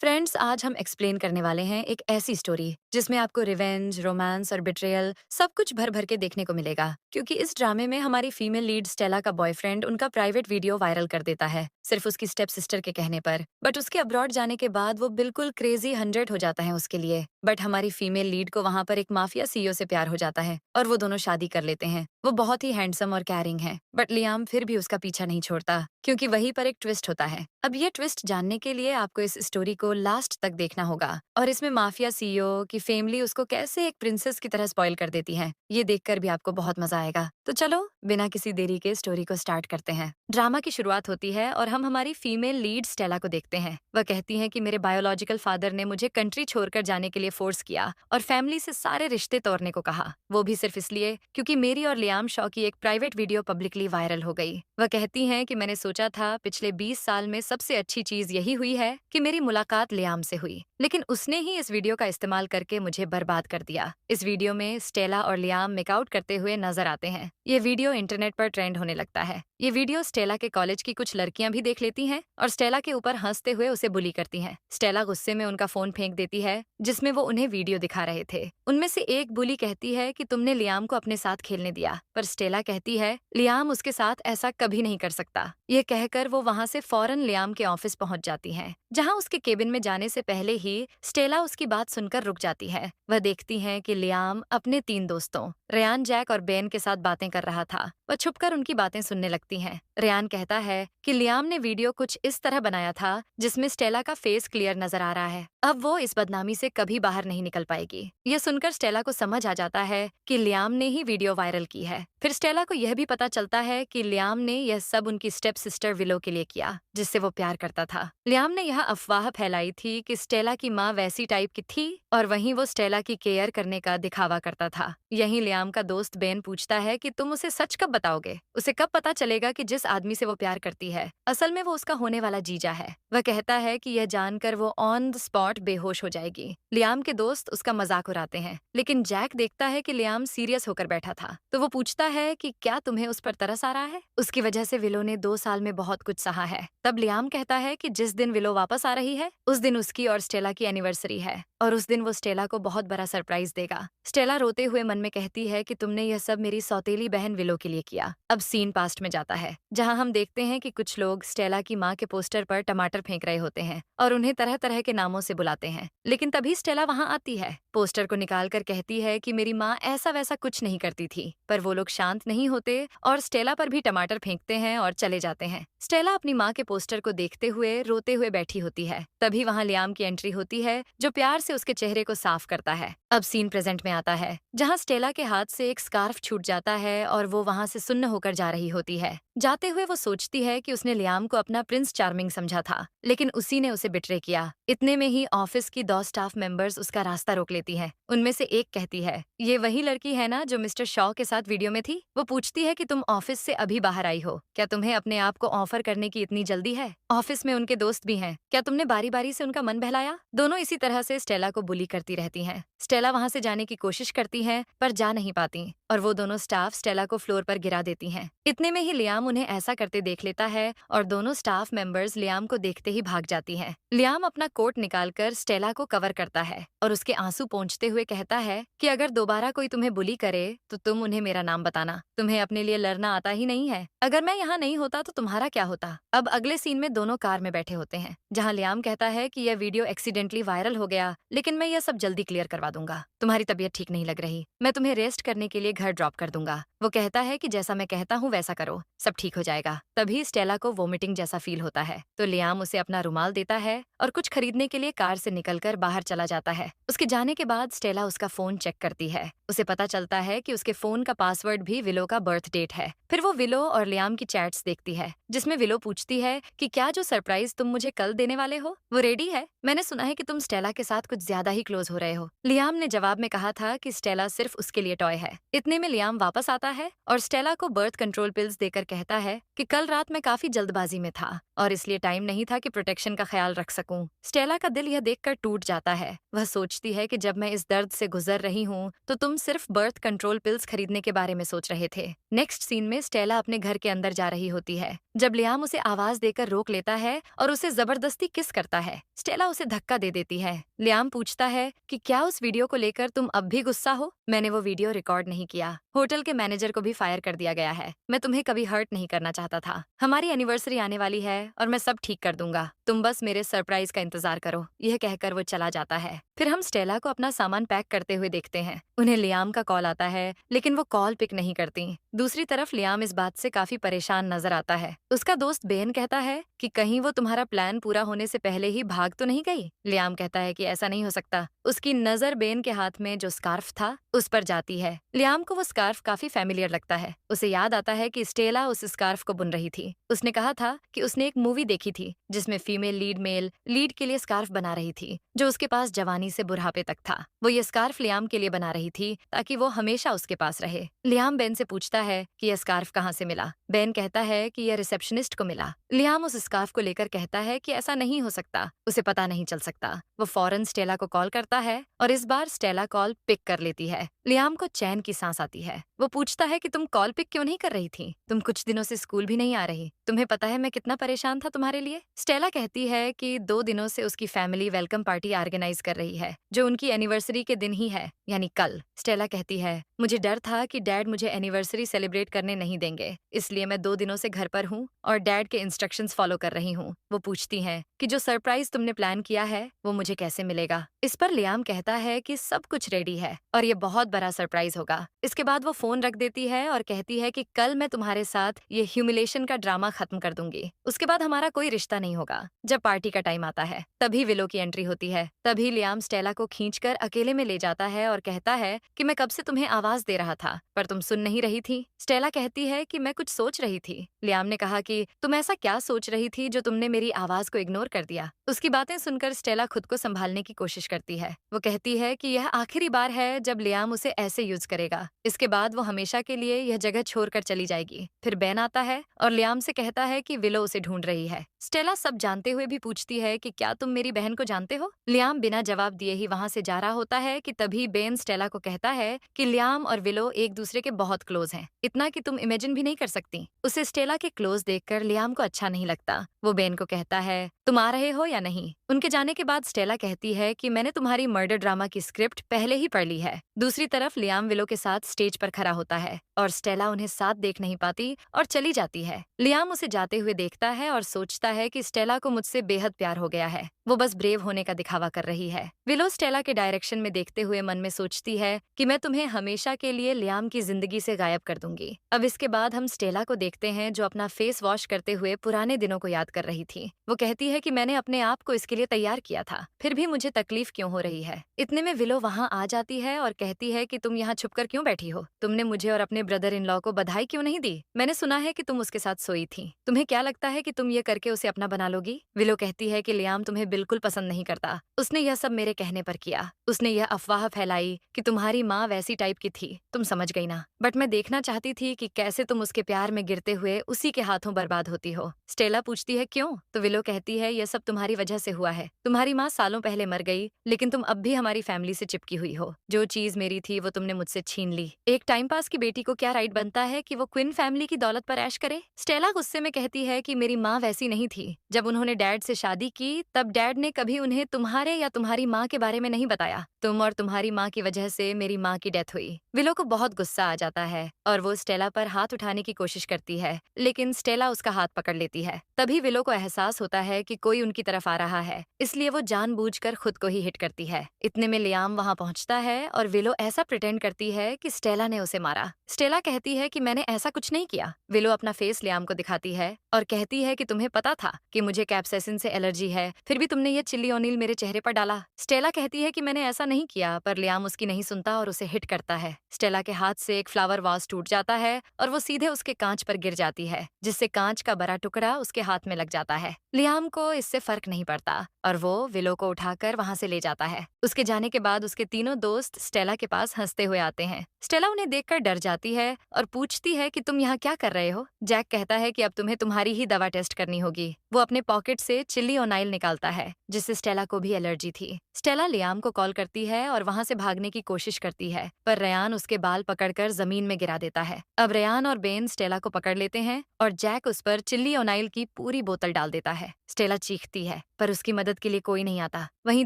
Friends, आज हम explain करने वाले हैं एक ऐसी स्टोरी जिसमें आपको रिवेंज, रोमांस और बिट्रेयल सब कुछ भर भर के देखने को मिलेगा। क्योंकि इस ड्रामे में हमारी फीमेल लीड स्टेला का बॉयफ्रेंड उनका प्राइवेट वीडियो वायरल कर देता है, सिर्फ उसकी स्टेप सिस्टर के कहने पर। बट उसके अब्रॉड जाने के बाद वो बिल्कुल क्रेजी 100 हो जाता है उसके लिए। बट हमारी फीमेल लीड को वहां पर एक माफिया सीईओ से प्यार हो जाता है और वो दोनों शादी कर लेते हैं। वो बहुत ही हैंडसम और कैरिंग है, बट लियाम फिर भी उसका पीछा नहीं छोड़ता, क्योंकि वहीं पर एक ट्विस्ट होता है। अब ये ट्विस्ट जानने के लिए आपको इस स्टोरी को लास्ट तक देखना होगा, और इसमें माफिया सीईओ की फैमिली उसको कैसे एक प्रिंसेस की तरह स्पॉइल कर देती है, ये देखकर भी आपको बहुत मजा आएगा। तो चलो बिना किसी देरी के स्टोरी को स्टार्ट करते हैं। ड्रामा की शुरुआत होती है और हम हमारी फीमेल लीड स्टेला को देखते हैं। वह कहती है कि मेरे बायोलॉजिकल फादर ने मुझे कंट्री छोड़कर जाने के लिए फोर्स किया और फैमिली से सारे रिश्ते तोड़ने को कहा, वो भी सिर्फ इसलिए क्योंकि मेरी और लियाम शॉ की एक प्राइवेट वीडियो पब्लिकली वायरल हो गई। वह कहती हैं कि मैंने सोचा था पिछले 20 साल में सबसे अच्छी चीज यही हुई है कि मेरी मुलाकात लियाम से हुई, लेकिन उसने ही इस वीडियो का इस्तेमाल करके मुझे बर्बाद कर दिया। इस वीडियो में स्टेला और लियाम मेकआउट करते हुए नजर आते हैं। ये वीडियो इंटरनेट पर ट्रेंड होने लगता है। ये वीडियो स्टेला के कॉलेज की कुछ लड़कियां भी देख लेती हैं और स्टेला के ऊपर हंसते हुए उसे बुली करती हैं। स्टेला गुस्से में उनका फोन फेंक देती है जिसमें वो उन्हें वीडियो दिखा रहे थे। उनमें से एक बुली कहती है कि तुमने लियाम को अपने साथ खेलने दिया, पर स्टेला कहती है लियाम उसके साथ ऐसा कभी नहीं कर सकता। ये कहकर वो वहां से फौरन लियाम के ऑफिस पहुंच जाती है, जहां उसके केबिन में जाने से पहले ही स्टेला उसकी बात सुनकर रुक जाती है। वह देखती है कि लियाम अपने 3 दोस्तों रेयान, जैक और बेन के साथ बातें कर रहा था। वह छुपकर उनकी बातें सुनने लगती हैं। रेयान कहता है कि लियाम ने वीडियो कुछ इस तरह बनाया था जिसमें स्टेला का फेस क्लियर नजर आ रहा है। अब वो इस बदनामी से कभी बाहर नहीं निकल पाएगी। यह सुनकर स्टेला को समझ आ जाता है कि लियाम ने ही वीडियो वायरल की है। फिर स्टेला को यह भी पता चलता है कि लियाम ने यह सब उनकी स्टेप सिस्टर विलो के लिए किया, जिससे वो प्यार करता था। लियाम ने यह अफवाह फैलाई थी कि स्टेला की माँ वैसी टाइप की थी और वहीं वो स्टेला की केयर करने का दिखावा करता था। यहीं लियाम का दोस्त बेन पूछता है कि तुम उसे सच कब बताओगे? उसे कब पता चलेगा कि जिस आदमी से वो प्यार करती है असल में वो उसका होने वाला जीजा है? वह कहता है कि यह जानकर वो ऑन द स्पॉट बेहोश हो जाएगी। लियाम के दोस्त उसका मजाक उड़ाते हैं, लेकिन जैक देखता है कि लियाम सीरियस होकर बैठा था, तो वो पूछता है कि क्या तुम्हें उस पर तरस आ रहा है? उसकी वजह से विलो ने 2 साल में बहुत कुछ सहा है। तब लियाम कहता है कि जिस दिन विलो वापस आ रही है उस दिन उसकी और स्टेला की एनिवर्सरी है और उस दिन वो स्टेला को बहुत बड़ा सरप्राइज देगा। स्टेला रोते हुए मन में कहती है कि तुमने यह सब मेरी सौतेली बहन विलो के लिए किया। अब सीन पास्ट में जाता है, जहां हम देखते हैं कि कुछ लोग स्टेला की माँ के पोस्टर पर टमाटर फेंक रहे होते हैं और उन्हें तरह तरह के नामों से बुलाते हैं। लेकिन तभी स्टेला वहां आती है, पोस्टर को निकालकर कहती है कि मेरी माँ ऐसा वैसा कुछ नहीं करती थी। पर वो लोग शांत नहीं होते और स्टेला पर भी टमाटर फेंकते हैं और चले जाते हैं। स्टेला अपनी माँ के पोस्टर को देखते हुए रोते हुए बैठी होती है। तभी वहां लियाम की एंट्री होती है, जो प्यार से उसके चेहरे को साफ करता है। अब सीन प्रेजेंट में आता है, जहां स्टेला के हाथ से एक स्कार्फ छूट जाता है और वो वहां से सुन्न होकर जा रही होती है। जाते हुए वो सोचती है कि उसने लियाम को अपना प्रिंस चार्मिंग समझा था, लेकिन उसी ने उसे बिट्रे किया। इतने में ही ऑफिस की 2 स्टाफ मेंबर्स उसका रास्ता रोक लेती हैं। उनमें से एक कहती है, ये वही लड़की है ना जो मिस्टर शॉ के साथ वीडियो में थी? वो पूछती है कि तुम ऑफिस से अभी बाहर आई हो, क्या तुम्हें अपने आप को ऑफर करने की इतनी जल्दी है? ऑफिस में उनके दोस्त भी हैं, क्या तुमने बारी बारी से उनका मन बहलाया? दोनों इसी तरह से स्टेला को बुली करती रहती हैं। स्टेला वहां से जाने की कोशिश करती है, पर जा नहीं पाती और वो दोनों स्टाफ स्टेला को फ्लोर पर गिरा देती हैं। इतने में ही लियाम उन्हें ऐसा करते देख लेता है और दोनों स्टाफ मेंबर्स लियाम को देखते ही भाग जाती हैं। लियाम अपना कोट निकालकर स्टेला को कवर करता है और उसके आंसू पोंछते हुए कहता है कि अगर दोबारा कोई तुम्हें बुली करे तो तुम उन्हें मेरा नाम बताना। तुम्हें अपने लिए लड़ना आता ही नहीं है। अगर मैं यहाँ नहीं होता तो तुम्हारा क्या होता? अब अगले सीन में दोनों कार में बैठे होते हैं, जहाँ लियाम कहता है कि यह वीडियो एक्सीडेंटली वायरल हो गया, लेकिन मैं यह सब जल्दी क्लियर करवा दूंगा। तुम्हारी तबीयत ठीक नहीं लग रही, मैं तुम्हें रेस्ट करने के लिए घर ड्रॉप कर दूंगा। वो कहता है कि जैसा मैं कहता हूँ वैसा करो, सब ठीक हो जाएगा। तभी स्टेला को वोमिटिंग जैसा फील होता है, तो लियाम उसे अपना रुमाल देता है और कुछ खरीदने के लिए कार से निकलकर बाहर चला जाता है। उसके जाने के बाद स्टेला उसका फोन चेक करती है। उसे पता चलता है कि उसके फोन का पासवर्ड भी विलो का बर्थ डेट है। फिर वो विलो और लियाम की चैट्स देखती है, जिसमें विलो पूछती है कि क्या जो सरप्राइज तुम मुझे कल देने वाले हो वो रेडी है? मैंने सुना है कि तुम स्टेला के साथ कुछ ज्यादा ही क्लोज हो रहे हो। लियाम ने जवाब में कहा था कि स्टेला सिर्फ उसके लिए टॉय है। इतने में लियाम वापस आता आता है और स्टेला को बर्थ कंट्रोल पिल्स देकर कहता है कि कल रात मैं काफी जल्दबाजी में था और इसलिए टाइम नहीं था कि प्रोटेक्शन का ख्याल रख सकूं। स्टेला का दिल यह देखकर टूट जाता है। वह सोचती है कि जब मैं इस दर्द से गुजर रही हूँ तो तुम सिर्फ बर्थ कंट्रोल पिल्स खरीदने के बारे में सोच रहे थे। नेक्स्ट सीन में स्टेला अपने घर के अंदर जा रही होती है जब लियाम उसे आवाज देकर रोक लेता है और उसे जबरदस्ती किस करता है। स्टेला उसे धक्का दे देती है। लियाम पूछता है कि क्या उस वीडियो को लेकर तुम अब भी गुस्सा हो? मैंने वो वीडियो रिकॉर्ड नहीं किया। होटल के मैनेजर को भी फायर कर दिया गया है। मैं तुम्हें कभी हर्ट नहीं करना चाहता था। हमारी एनिवर्सरी आने वाली है और मैं सब ठीक कर दूंगा। तुम बस मेरे सरप्राइज का इंतजार करो। यह कहकर वो चला जाता है। फिर हम स्टेला को अपना सामान पैक करते हुए देखते हैं। उन्हें लियाम का कॉल आता है लेकिन वो कॉल पिक नहीं करती। दूसरी तरफ लियाम इस बात से काफी परेशान नजर आता है। उसका दोस्त बेन कहता है कि कहीं वो तुम्हारा प्लान पूरा होने से पहले ही भाग तो नहीं गई। लियाम कहता है कि ऐसा नहीं हो सकता। उसकी नजर बेन के हाथ में जो स्कार्फ था उस पर जाती है। लियाम को वो स्कार्फ काफी फैमिलियर लगता है। उसे याद आता है कि स्टेला उस स्कार्फ को बुन रही थी। उसने कहा था कि उसने एक मूवी देखी थी जिसमें फीमेल लीड मेल लीड के लिए स्कार्फ बना रही थी जो उसके पास जवानी से बुढ़ापे तक था। वो ये स्कार्फ लियाम के लिए बना रही थी ताकि वो हमेशा उसके पास रहे। लियाम बेन से पूछता है कि यह स्कार्फ कहाँ से मिला। बेन कहता है कि यह रिसेप्शनिस्ट को मिला। लियाम उस स्कार्फ को लेकर कहता है कि ऐसा नहीं हो सकता, उसे पता नहीं चल सकता। वो फौरन स्टेला को कॉल करता है और इस बार स्टेला कॉल पिक कर लेती है। लियाम को चैन की सांस आती है। वो पूछता है कि तुम कॉल पिक क्यों नहीं कर रही थी? तुम कुछ दिनों से स्कूल भी नहीं आ रही। तुम्हें पता है मैं कितना परेशान था तुम्हारे लिए। स्टेला कहती है कि 2 दिनों से उसकी फैमिली वेलकम पार्टी ऑर्गेनाइज कर रही है जो उनकी एनिवर्सरी के दिन ही है, यानी कल। स्टेला कहती है मुझे डर था कि डैड मुझे एनिवर्सरी सेलिब्रेट करने नहीं देंगे, इसलिए मैं 2 दिनों से घर पर हूँ और डैड के इंस्ट्रक्शंस फॉलो कर रही हूँ। वो पूछती हैं कि जो सरप्राइज तुमने प्लान किया है वो मुझे कैसे मिलेगा। इस पर लियाम कहता है कि सब कुछ रेडी है और ये बहुत बड़ा सरप्राइज होगा। इसके बाद वो फोन रख देती है और कहती है कि कल मैं तुम्हारे साथ ये ह्यूमिलेशन का ड्रामा खत्म कर दूंगी। उसके बाद हमारा कोई रिश्ता नहीं होगा। जब पार्टी का टाइम आता है तभी विलो की एंट्री होती है। तभी लियाम स्टेला को खींचकर अकेले में ले जाता है और कहता है कि मैं कब से तुम्हें आवाज दे रहा था पर तुम सुन नहीं रही थी। स्टेला कहती है कि मैं कुछ सोच रही थी। लियाम ने कहा कि तुम ऐसा क्या सोच रही थी जो तुमने मेरी आवाज को इग्नोर कर दिया। उसकी बातें सुनकर स्टेला खुद को संभालने की कोशिश करती है। वो कहती है कि यह आखिरी बार है जब लियाम उसे ऐसे यूज करेगा। इसके बाद वो हमेशा के लिए यह जगह छोड़कर चली जाएगी। फिर बेन आता है और लियाम से कहता है कि विलो उसे ढूंढ रही है। स्टेला सब जानते हुए भी पूछती है कि क्या तुम मेरी बहन को जानते हो? लियाम बिना जवाब दिए ही वहां से जा रहा होता है कि तभी बेन स्टेला को कहता है कि लियाम और विलो एक दूसरे के बहुत क्लोज हैं, इतना कि तुम इमेजिन भी नहीं कर सकती। उसे स्टेला के क्लोज देखकर लियाम को अच्छा नहीं लगता। वो बेन को कहता है तुम आ रहे हो या नहीं? उनके जाने के बाद स्टेला कहती है कि मैंने तुम्हारी मर्डर ड्रामा की स्क्रिप्ट पहले ही पढ़ ली है। दूसरी तरफ लियाम विलो के साथ स्टेज पर खड़ा होता है और स्टेला उन्हें साथ देख नहीं पाती और चली जाती है। लियाम उसे जाते हुए देखता है और सोचता है कि स्टेला को मुझसे बेहद प्यार हो गया है। वो बस ब्रेव होने का दिखावा कर रही है। विलो स्टेला के डायरेक्शन में देखते हुए मन में सोचती है कि मैं तुम्हें हमेशा के लिए लियाम की जिंदगी से गायब कर दूंगी। अब इसके बाद हम स्टेला को देखते हैं जो अपना फेस वॉश करते हुए पुराने दिनों को याद कर रही थी। वो कहती है कि मैंने अपने आप को इसके लिए तैयार किया था, फिर भी मुझे तकलीफ क्यों हो रही है। इतने में विलो वहाँ आ जाती है और कहती है कि तुम यहाँ छुपकर क्यों बैठी हो? तुमने मुझे और अपने ब्रदर इन लॉ को बधाई क्यों नहीं दी? मैंने सुना है कि तुम उसके साथ सोई थी। तुम्हें क्या लगता है कि तुम ये करके उसे अपना बना लोगी? विलो कहती है कि लियाम तुम्हें बिल्कुल पसंद नहीं करता। उसने यह सब मेरे कहने पर किया। उसने यह अफवाह फैलाई कि तुम्हारी माँ वैसी टाइप की थी। तुम समझ गई ना? बट मैं देखना चाहती थी कि कैसे तुम उसके प्यार में गिरते हुए उसी के हाथों बर्बाद होती हो। स्टेला पूछती है क्यों? तो विलो कहती है यह सब तुम्हारी वजह से हुआ है। तुम्हारी माँ सालों पहले मर गई लेकिन तुम अब भी हमारी फैमिली से चिपकी हुई हो। जो चीज मेरी थी वो तुमने मुझसे छीन ली। एक टाइम पास की बेटी को क्या राइट बनता है कि वो क्विन फैमिली की दौलत पर ऐश करे? स्टेला गुस्से में कहती है कि मेरी माँ वैसी नहीं थी। जब उन्होंने डैड से शादी की तब डैड ने कभी उन्हें तुम्हारे या तुम्हारी माँ के बारे में नहीं बताया। तुम और तुम्हारी माँ की वजह से मेरी माँ की डेथ हुई। विलो को बहुत गुस्सा आ जाता है और वो स्टेला पर हाथ उठाने की कोशिश करती है लेकिन स्टेला उसका हाथ पकड़ लेती है। तभी विलो को एहसास होता है कि कोई उनकी तरफ आ रहा है, इसलिए वो जानबूझकर खुद को ही हिट करती है। इतने में लियाम वहाँ पहुँचता है और विलो ऐसा प्रिटेंड करती है कि स्टेला ने उसे मारा। स्टेला कहती है कि मैंने ऐसा कुछ नहीं किया। विलो अपना फेस लियाम को दिखाती है और कहती है कि तुम्हें पता था कि मुझे कैप्साइसिन से एलर्जी है, फिर भी तुमने ये चिल्ली ओनिल मेरे चेहरे पर डाला। स्टेला कहती है कि मैंने ऐसा नहीं किया, पर लियाम उसकी नहीं सुनता और उसे हिट करता है। स्टेला के हाथ से एक फ्लावर वास टूट जाता है और वो सीधे उसके कांच पर गिर जाती है, जिससे कांच का बड़ा टुकड़ा उसके हाथ में लग जाता है। लियाम को इससे फर्क नहीं पड़ता। और वो विलो को उठाकर वहां से ले जाता है। उसके जाने के बाद उसके तीनों दोस्त स्टेला के पास हंसते हुए आते हैं। स्टेला उन्हें देखकर डर जाती है और पूछती है कि तुम यहाँ क्या कर रहे हो। जैक कहता है कि अब तुम्हें तुम्हारी ही दवा टेस्ट करनी होगी। वो अपने पॉकेट से चिल्ली ओनाइल निकालता है, जिससे स्टेला को भी एलर्जी थी। स्टेला लियाम को कॉल करती है और वहां से भागने की कोशिश करती है, पर रेयान उसके बाल पकड़कर जमीन में गिरा देता है। अब रेयान और बेन स्टेला को पकड़ लेते हैं और जैक उस पर चिल्ली ओनाइल की पूरी बोतल डाल देता है। स्टेला चीखती है, पर उसकी मदद के लिए कोई नहीं आता। वहीं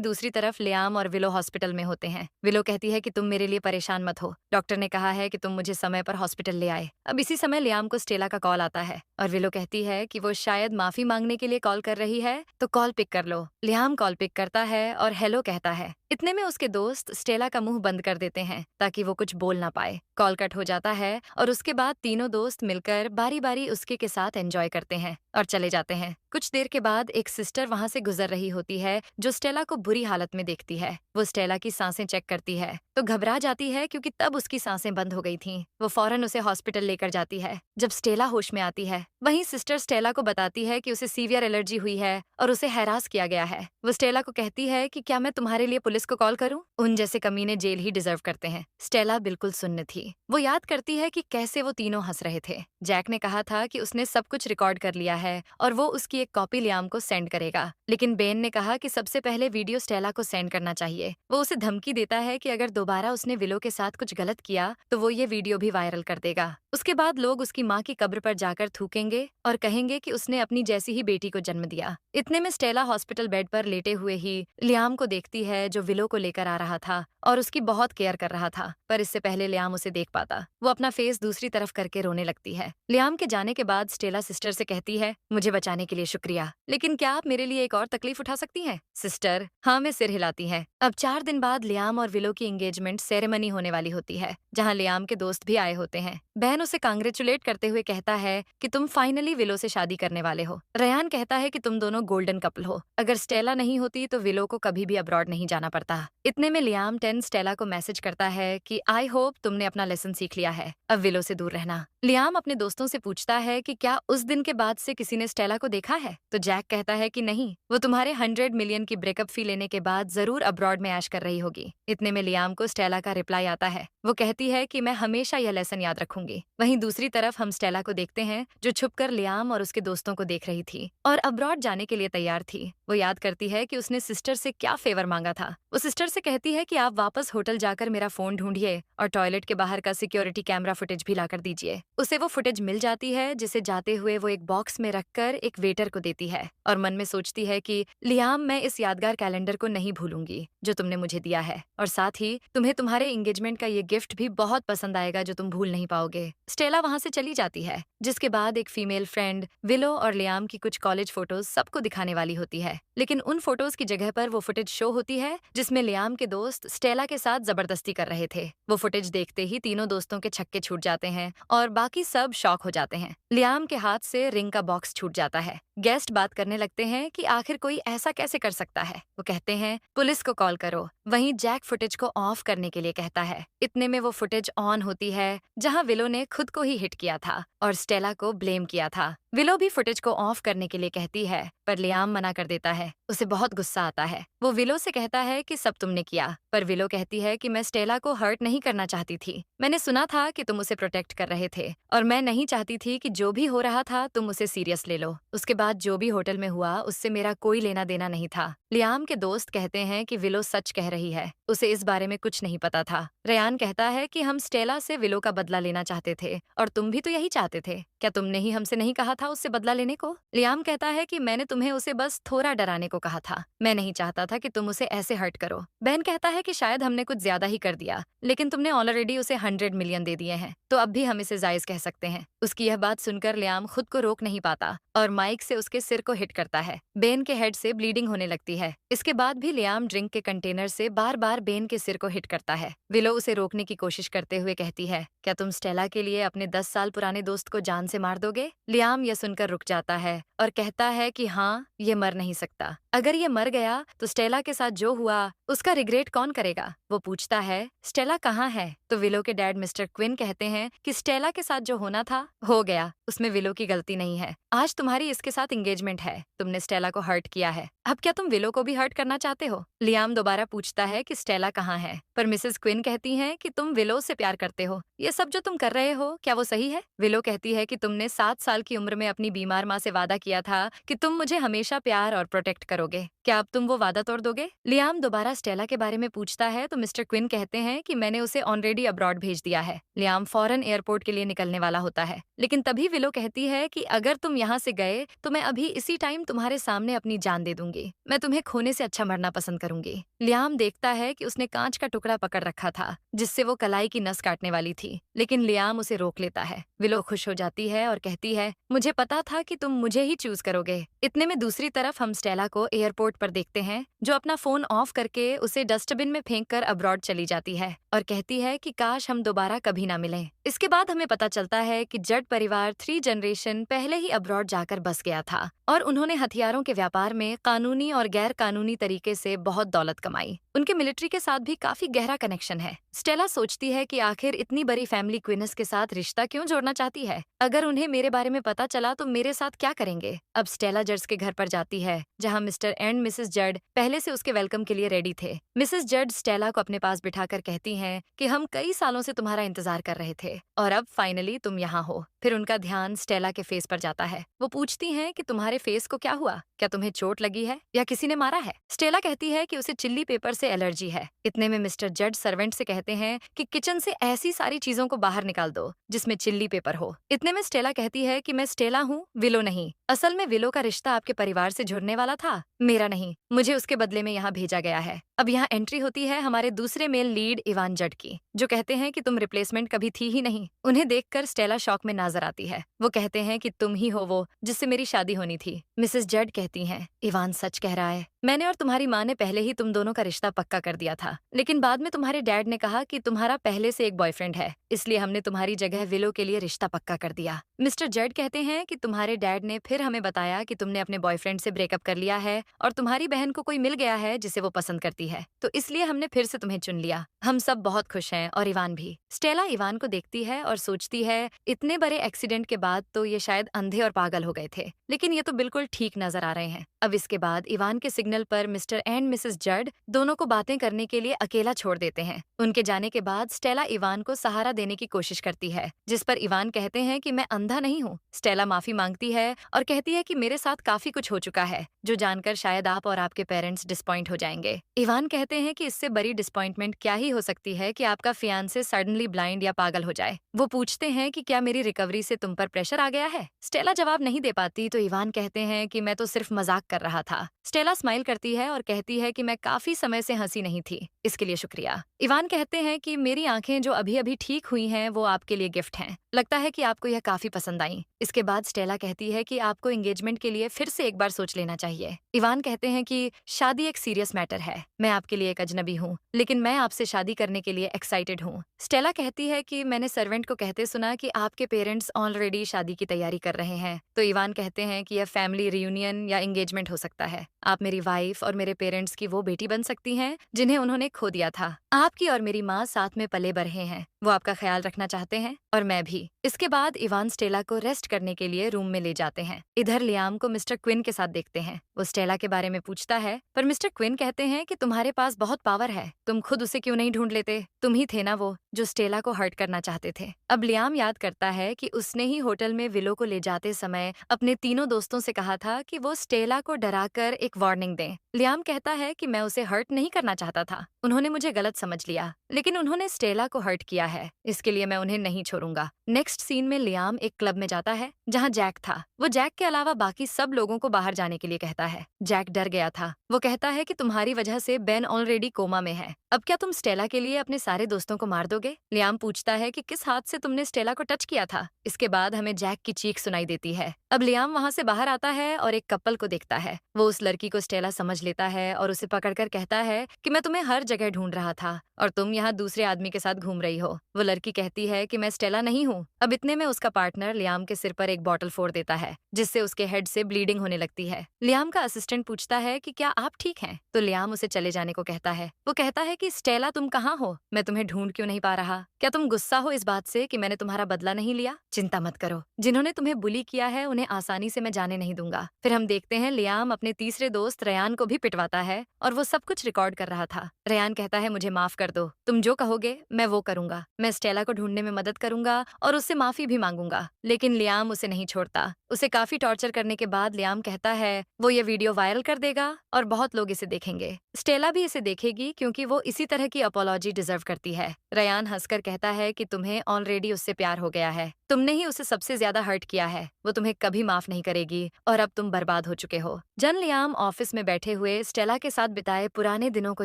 दूसरी तरफ लियाम और विलो हॉस्पिटल में होते हैं। विलो कहती है कि तुम मेरे लिए परेशान मत हो, डॉक्टर ने कहा है कि तुम मुझे समय पर हॉस्पिटल ले आए। अब इसी समय लियाम को स्टेला का कॉल आता है और विलो कहती है कि वो शायद माफी मांगने के लिए कॉल कर रही है, तो कॉल पिक कर लो। लियाम कॉल पिक करता है और हेलो कहता है। इतने में उसके दोस्त स्टेला का मुंह बंद कर देते हैं ताकि वो कुछ बोल ना पाए। कॉल कट हो जाता है और उसके बाद तीनों दोस्त मिलकर बारी बारी उसके के साथ एंजॉय करते हैं और चले जाते हैं। कुछ देर के बाद एक सिस्टर वहां से गुजर रही होती है, जो स्टेला को बुरी हालत में देखती है। वो स्टेला की सांसें चेक करती है तो घबरा जाती है, क्योंकि तब उसकी सांसें बंद हो गई थीं। वो फौरन उसे हॉस्पिटल लेकर जाती है। जब स्टेला होश में आती है, वहीं सिस्टर स्टेला को बताती है कि उसे सीवियर एलर्जी हुई है और उसे हैरास किया गया है। वो स्टेला को कहती है कि क्या मैं तुम्हारे लिए पुलिस को कॉल करूं? उन जैसे कमीने जेल ही डिजर्व करते हैं। स्टेला बिल्कुल सुन्न थी। वो याद करती है कि कैसे वो तीनों हंस रहे थे। जैक ने कहा था कि उसने सब कुछ रिकॉर्ड कर लिया है और वो उसकी एक कॉपी लियाम को सेंड करेगा, लेकिन बेन ने कहा कि सबसे पहले वीडियो स्टेला को सेंड करना चाहिए। वो उसे धमकी देता है कि अगर दोबारा उसने विलो के साथ कुछ गलत किया तो वो ये वीडियो भी वायरल कर देगा। उसके बाद लोग उसकी माँ की कब्र पर जाकर थूकेंगे और कहेंगे कि उसने अपनी जैसी ही बेटी को जन्म दिया। इतने में स्टेला हॉस्पिटल बेड पर लेटे हुए ही लियाम को देखती है, जो विलो को लेकर आ रहा था और उसकी बहुत केयर कर रहा था, पर इससे पहले लियाम उसे देख पाता। वो अपना फेस दूसरी तरफ करके रोने लगती है। लियाम के जाने के बाद स्टेला सिस्टर से कहती है, मुझे बचाने के लिए शुक्रिया, लेकिन क्या आप मेरे लिए एक और तकलीफ उठा सकती हैं? सिस्टर हाँ में सिर हिलाती है। अब 4 दिन बाद लियाम और विलो की एंगेजमेंट सेरेमनी होने वाली होती है, जहाँ लियाम के दोस्त भी आए होते हैं। बहन उसे कांग्रेचुलेट करते हुए कहता है कि तुम फाइनली विलो से शादी करने वाले हो। रेयान कहता है कि तुम दोनों गोल्डन कपल हो। अगर स्टेला नहीं होती तो विलो को कभी भी अब्रॉड नहीं जाना पड़ता। इतने में लियाम 10 स्टेला को मैसेज करता है कि आई होप तुमने अपना लेसन सीख लिया है, अब विलो से दूर रहना। लियाम अपने दोस्तों से पूछता है कि क्या उस दिन के बाद से किसी ने स्टेला को देखा है, तो जैक कहता है कि नहीं, वो तुम्हारे 100 मिलियन की ब्रेकअप फी लेने के बाद जरूर अब्रॉड में ऐश कर रही होगी। इतने में लियाम को स्टेला का रिप्लाई आता है। वो कहती है कि मैं हमेशा यह लेसन याद रखूंगी। वहीं दूसरी तरफ हम स्टेला को देखते हैं, जो छुपकर लियाम और उसके दोस्तों को देख रही थी और अब्रॉड जाने के लिए तैयार थी। वो याद करती है कि उसने सिस्टर से क्या फेवर मांगा था। वो सिस्टर से कहती है कि आप वापस होटल जाकर मेरा फोन ढूंढिए और टॉयलेट के बाहर का सिक्योरिटी कैमरा फुटेज भी लाकर दीजिए। उसे वो फुटेज मिल जाती है, जिसे जाते हुए वो एक बॉक्स में रखकर एक वेटर को देती है और मन में सोचती है कि लियाम, मैं इस यादगार कैलेंडर को नहीं भूलूंगी जो तुमने मुझे दिया है, और साथ ही तुम्हें तुम्हारे एंगेजमेंट का ये गिफ्ट भी बहुत पसंद आएगा जो तुम भूल नहीं पाओगे। स्टेला वहां से चली जाती है, जिसके बाद एक फीमेल फ्रेंड विलो और लियाम की कुछ कॉलेज फोटोज सबको दिखाने वाली होती है, लेकिन उन फोटोज की जगह पर वो फुटेज शो होती है जिसमें लियाम के दोस्त स्टेला के साथ जबरदस्ती कर रहे थे। वो फुटेज देखते ही तीनों दोस्तों के छक्के छूट जाते हैं और बाकी सब शॉक हो जाते हैं। लियाम के हाथ से रिंग का बॉक्स छूट जाता है। गेस्ट बात करने लगते हैं कि आखिर कोई ऐसा कैसे कर सकता है। वो कहते हैं पुलिस को कॉल करो। वहीं जैक फुटेज को ऑफ करने के लिए कहता है। इतने में वो फुटेज ऑन होती है जहां विलो ने खुद को ही हिट किया था और स्टेला को ब्लेम किया था। विलो भी फुटेज को ऑफ करने के लिए कहती है, पर लियाम मना कर देता है। उसे बहुत गुस्सा आता है। वो विलो से कहता है कि सब तुमने किया, पर विलो कहती है कि मैं स्टेला को हर्ट नहीं करना चाहती थी। मैंने सुना था कि तुम उसे प्रोटेक्ट कर रहे थे और मैं नहीं चाहती थी कि जो भी हो रहा था तुम उसे सीरियस ले लो। उसके बाद जो भी होटल में हुआ उससे मेरा कोई लेना देना नहीं था। लियाम के दोस्त कहते हैं कि विलो सच कह रही है, उसे इस बारे में कुछ नहीं पता था। रेयान कहता है कि हम स्टेला से विलो का बदला लेना चाहते थे और तुम भी तो यही चाहते थे। क्या तुमने ही हमसे नहीं कहा था उससे बदला लेने को? लियाम कहता है कि मैंने तुम्हें उसे बस थोड़ा डराने को कहा था, मैं नहीं चाहता था कि तुम उसे ऐसे हर्ट करो। बहन कहता है कि शायद हमने कुछ ज्यादा ही कर दिया, लेकिन तुमने ऑलरेडी उसे 100 मिलियन दे दिए हैं, तो अब भी हम इसे जायज कह सकते हैं। उसकी यह बात सुनकर लियाम खुद को रोक नहीं पाता और माइक से उसके सिर को हिट करता है। बेन के हेड से ब्लीडिंग होने लगती है। इसके बाद भी लियाम ड्रिंक के कंटेनर से बार बार बेन के सिर को हिट करता है। विलो उसे रोकने की कोशिश करते हुए कहती है, क्या तुम स्टेला के लिए अपने 10 साल पुराने दोस्त को जान से मार दोगे? लियाम यह सुनकर रुक जाता है और कहता है कि हाँ, ये मर नहीं सकता। अगर ये मर गया तो स्टेला के साथ जो हुआ उसका रिग्रेट कौन करेगा? वो पूछता है, स्टेला कहाँ है? तो विलो के डैड मिस्टर क्विन कहते हैं कि स्टेला के साथ जो होना था हो गया, उसमें विलो की गलती नहीं है। आज तुम्हारी इसके साथ एंगेजमेंट है, तुमने स्टेला को हर्ट किया है, अब क्या तुम विलो को भी हर्ट करना चाहते हो? लियाम दोबारा पूछता है कि स्टेला कहाँ है, पर मिसेस क्विन कहती हैं कि तुम विलो से प्यार करते हो, ये सब जो तुम कर रहे हो क्या वो सही है? विलो कहती है कि तुमने 7 साल की उम्र में अपनी बीमार माँ से वादा किया था कि तुम मुझे हमेशा प्यार और प्रोटेक्ट करोगे, क्या अब तुम वो वादा तोड़ दोगे? लियाम दोबारा स्टेला के बारे में पूछता है तो मिस्टर क्विन कहते हैं कि मैंने उसे ऑलरेडी अब्रॉड भेज दिया है। लियाम फौरन एयरपोर्ट के लिए निकलने वाला होता है, लेकिन तभी विलो कहती है कि अगर तुम यहाँ से गए तो मैं अभी इसी टाइम तुम्हारे सामने अपनी जान दे दूंगी, मैं तुम्हें खोने से अच्छा मरना पसंद करूंगी। लियाम देखता है कि उसने कांच का टुकड़ा पकड़ रखा था जिससे वो कलाई की नस काटने वाली थी, लेकिन लियाम उसे रोक लेता है। विलो खुश हो जाती है और कहती है, मुझे पता था कि तुम मुझे ही चूज करोगे। इतने में दूसरी तरफ हम स्टेला को एयरपोर्ट पर देखते हैं जो अपना फोन ऑफ करके उसे डस्टबिन में फेंककर अब्रॉड चली जाती है और कहती है कि काश हम दोबारा कभी ना मिलें। इसके बाद हमें पता चलता है कि जड परिवार 3 जनरेशन पहले ही अब्रॉड जाकर बस गया था और उन्होंने हथियारों के व्यापार में कानूनी और गैर कानूनी तरीके से बहुत दौलत कमाई। उनके मिलिट्री के साथ भी काफी गहरा कनेक्शन है। स्टेला सोचती है कि आखिर इतनी बड़ी फैमिली क्विनस के साथ रिश्ता क्यों जोड़ना चाहती है? अगर उन्हें मेरे बारे में पता चला तो मेरे साथ क्या करेंगे? अब स्टेला जड्स के घर पर जाती है जहां मिस्टर एंड मिसेस जड पहले से उसके वेलकम के लिए रेडी थे। मिसेस जड स्टेला को अपने पास बिठाकर कहती हैं कि हम कई सालों से तुम्हारा इंतजार कर रहे थे और अब फाइनली तुम यहाँ हो। फिर उनका ध्यान स्टेला के फेस पर जाता है। वो पूछती हैं कि तुम्हारे फेस को क्या हुआ, क्या तुम्हें चोट लगी है या किसी ने मारा है? स्टेला कहती है कि उसे चिल्ली पेपर से एलर्जी है। इतने में मिस्टर जड सर्वेंट से कहते हैं कि किचन से ऐसी सारी चीजों को बाहर निकाल दो जिसमें चिल्ली पेपर हो। इतने में स्टेला कहती है कि मैं स्टेला हूँ, विलो नहीं। असल में विलो का रिश्ता आपके परिवार से जुड़ने वाला था, मेरा नहीं। मुझे उसके बदले में यहाँ भेजा गया है। अब यहाँ एंट्री होती है हमारे दूसरे मेल लीड इवान जड की, जो कहते हैं कि तुम रिप्लेसमेंट कभी थी ही नहीं। उन्हें देखकर स्टेला शॉक में नजर आती है। वो कहते हैं कि तुम ही हो वो जिससे मेरी शादी होनी थी। मिसेस जड कहती हैं, इवान सच कह रहा है, मैंने और तुम्हारी माँ ने पहले ही तुम दोनों का रिश्ता पक्का कर दिया था, लेकिन बाद में तुम्हारे डैड ने कहा कि तुम्हारा पहले से एक बॉयफ्रेंड है, इसलिए हमने तुम्हारी जगह विलो के लिए रिश्ता पक्का कर दिया। मिस्टर जड कहते हैं कि तुम्हारे डैड ने फिर हमें बताया कि तुमने अपने बॉयफ्रेंड से ब्रेकअप कर लिया है और तुम्हारी बहन को कोई मिल गया है जिसे वो पसंद करती है, तो इसलिए हमने फिर से तुम्हें चुन लिया। हम सब बहुत खुश हैं और इवान भी। स्टेला इवान को देखती है और सोचती है इतने बड़े एक्सीडेंट के बाद तो ये शायद अंधे और पागल हो गए थे, लेकिन ये तो बिल्कुल ठीक नजर आ रहे हैं। अब इसके बाद इवान के सिग्नल पर मिस्टर एंड मिसेस जड दोनों को बातें करने के लिए अकेला छोड़ देते हैं। उनके जाने के बाद स्टेला इवान को सहारा देने की कोशिश करती है, जिस पर इवान कहते हैं कि मैं अंधा नहीं हूँ। स्टेला माफी मांगती है और कहती है कि मेरे साथ काफी कुछ हो चुका है जो जानकर शायद आप और आपके पेरेंट्स डिसपॉइंट हो जाएंगे। इवान कहते हैं कि इससे बड़ी डिसपॉइंटमेंट क्या ही हो सकती है कि आपका फियांसे सडनली ब्लाइंड या पागल हो जाए। वो पूछते हैं कि क्या मेरी रिकवरी से तुम पर प्रेशर आ गया है? स्टेला जवाब नहीं दे पाती तो इवान कहते हैं कि मैं तो सिर्फ मजाक कर रहा था। स्टेला स्माइल करती है और कहती है कि मैं काफी समय से हंसी नहीं थी, इसके लिए शुक्रिया। इवान कहते हैं कि मेरी आंखें जो अभी अभी ठीक हुई हैं वो आपके लिए गिफ्ट हैं, लगता है कि आपको यह काफी पसंद आई। इसके बाद स्टेला कहती है कि आपको एंगेजमेंट के लिए फिर से एक बार सोच लेना चाहिए। इवान कहते हैं कि शादी एक सीरियस मैटर है, मैं आपके लिए एक अजनबी हूँ, लेकिन मैं आपसे शादी करने के लिए एक्साइटेड हूँ। स्टेला कहती है कि मैंने सर्वेंट को कहते सुना कि आपके पेरेंट्स ऑलरेडी शादी की तैयारी कर रहे हैं, तो इवान कहते हैं कि यह फैमिली रियूनियन या एंगेजमेंट हो सकता है। आप मेरी वाइफ और मेरे पेरेंट्स की वो बेटी बन सकती हैं जिन्हें उन्होंने खो दिया था। आपकी और मेरी माँ साथ में पले बढ़े हैं, वो आपका ख्याल रखना चाहते हैं और मैं भी। इसके बाद इवान स्टेला को रेस्ट करने के लिए रूम में ले जाते हैं। इधर लियाम को मिस्टर क्विन के साथ देखते हैं। वो स्टेला के बारे में पूछता है, पर मिस्टर क्विन कहते हैं कि तुम्हारे पास बहुत पावर है, तुम खुद उसे क्यों नहीं ढूंढ लेते? तुम ही थे ना वो जो स्टेला को हर्ट करना चाहते थे। अब लियाम याद करता है कि उसने ही होटल में विलो को ले जाते समय अपने तीनों दोस्तों से कहा था कि वो स्टेला को डराकर एक वार्निंग दें। लियाम कहता है कि मैं उसे हर्ट नहीं करना चाहता था, उन्होंने मुझे गलत समझ लिया, लेकिन उन्होंने स्टेला को हर्ट किया है, इसके लिए मैं उन्हें नहीं छोड़ूंगा। नेक्स्ट सीन में लियाम एक क्लब में जाता है जहां जैक था। वो जैक के अलावा बाकी सब लोगों को बाहर जाने के लिए कहता है। जैक डर गया था। वो कहता है कि तुम्हारी वजह से बेन ऑलरेडी कोमा में है, अब क्या तुम स्टेला के लिए अपने सारे दोस्तों को मार दोगे? लियाम पूछता है कि किस हाथ से तुमने स्टेला को टच किया था। इसके बाद हमें जैक की चीख सुनाई देती है। अब लियाम वहां से बाहर आता है और एक कपल को देखता है। वो उस लड़की को स्टेला समझ लेता है और उसे पकड़कर कहता है कि मैं तुम्हें हर जगह ढूंढ रहा था और तुम यहाँ दूसरे आदमी के साथ घूम रही हो। वो लड़की कहती है कि मैं स्टेला नहीं हूँ। अब इतने में उसका पार्टनर लियाम के सिर पर एक बॉटल फोड़ देता है, जिससे उसके हेड से ब्लीडिंग होने लगती है। लियाम का असिस्टेंट पूछता है कि क्या आप ठीक हैं? तो लियाम उसे चले जाने को कहता है। वो कहता है कि स्टेला तुम कहाँ हो? मैं तुम्हें ढूंढ क्यों नहीं पा रहा? क्या तुम गुस्सा हो इस बात से कि मैंने तुम्हारा बदला नहीं लिया? चिंता मत करो, जिन्होंने तुम्हें बुली किया है उन्हें आसानी से मैं जाने नहीं दूंगा। फिर हम देखते हैं लियाम अपने तीसरे दोस्त रयान को भी पिटवाता है और वो सब कुछ रिकॉर्ड कर रहा था। रयान कहता है मुझे माफ कर दो, तुम जो कहोगे मैं वो करूंगा। मैं स्टेला को ढूंढने में मदद करूंगा और उससे माफी भी मांगूंगा। लेकिन लियाम उसे नहीं छोड़ता। उसे काफी टॉर्चर करने के बाद लियाम कहता है वो ये वीडियो वायरल कर देगा और बहुत लोग इसे देखेंगे। स्टेला भी इसे देखेगी क्योंकि वो इसी तरह की अपॉलॉजी डिजर्व करती है। रयान हंसकर कहता है कि तुम्हें ऑलरेडी उससे प्यार हो गया है, तुमने ही उसे सबसे ज्यादा हर्ट किया है, वो तुम्हें कभी माफ नहीं करेगी और अब तुम बर्बाद हो चुके हो। जन लियाम ऑफिस में बैठे हुए स्टेला के साथ बिताए पुराने दिनों को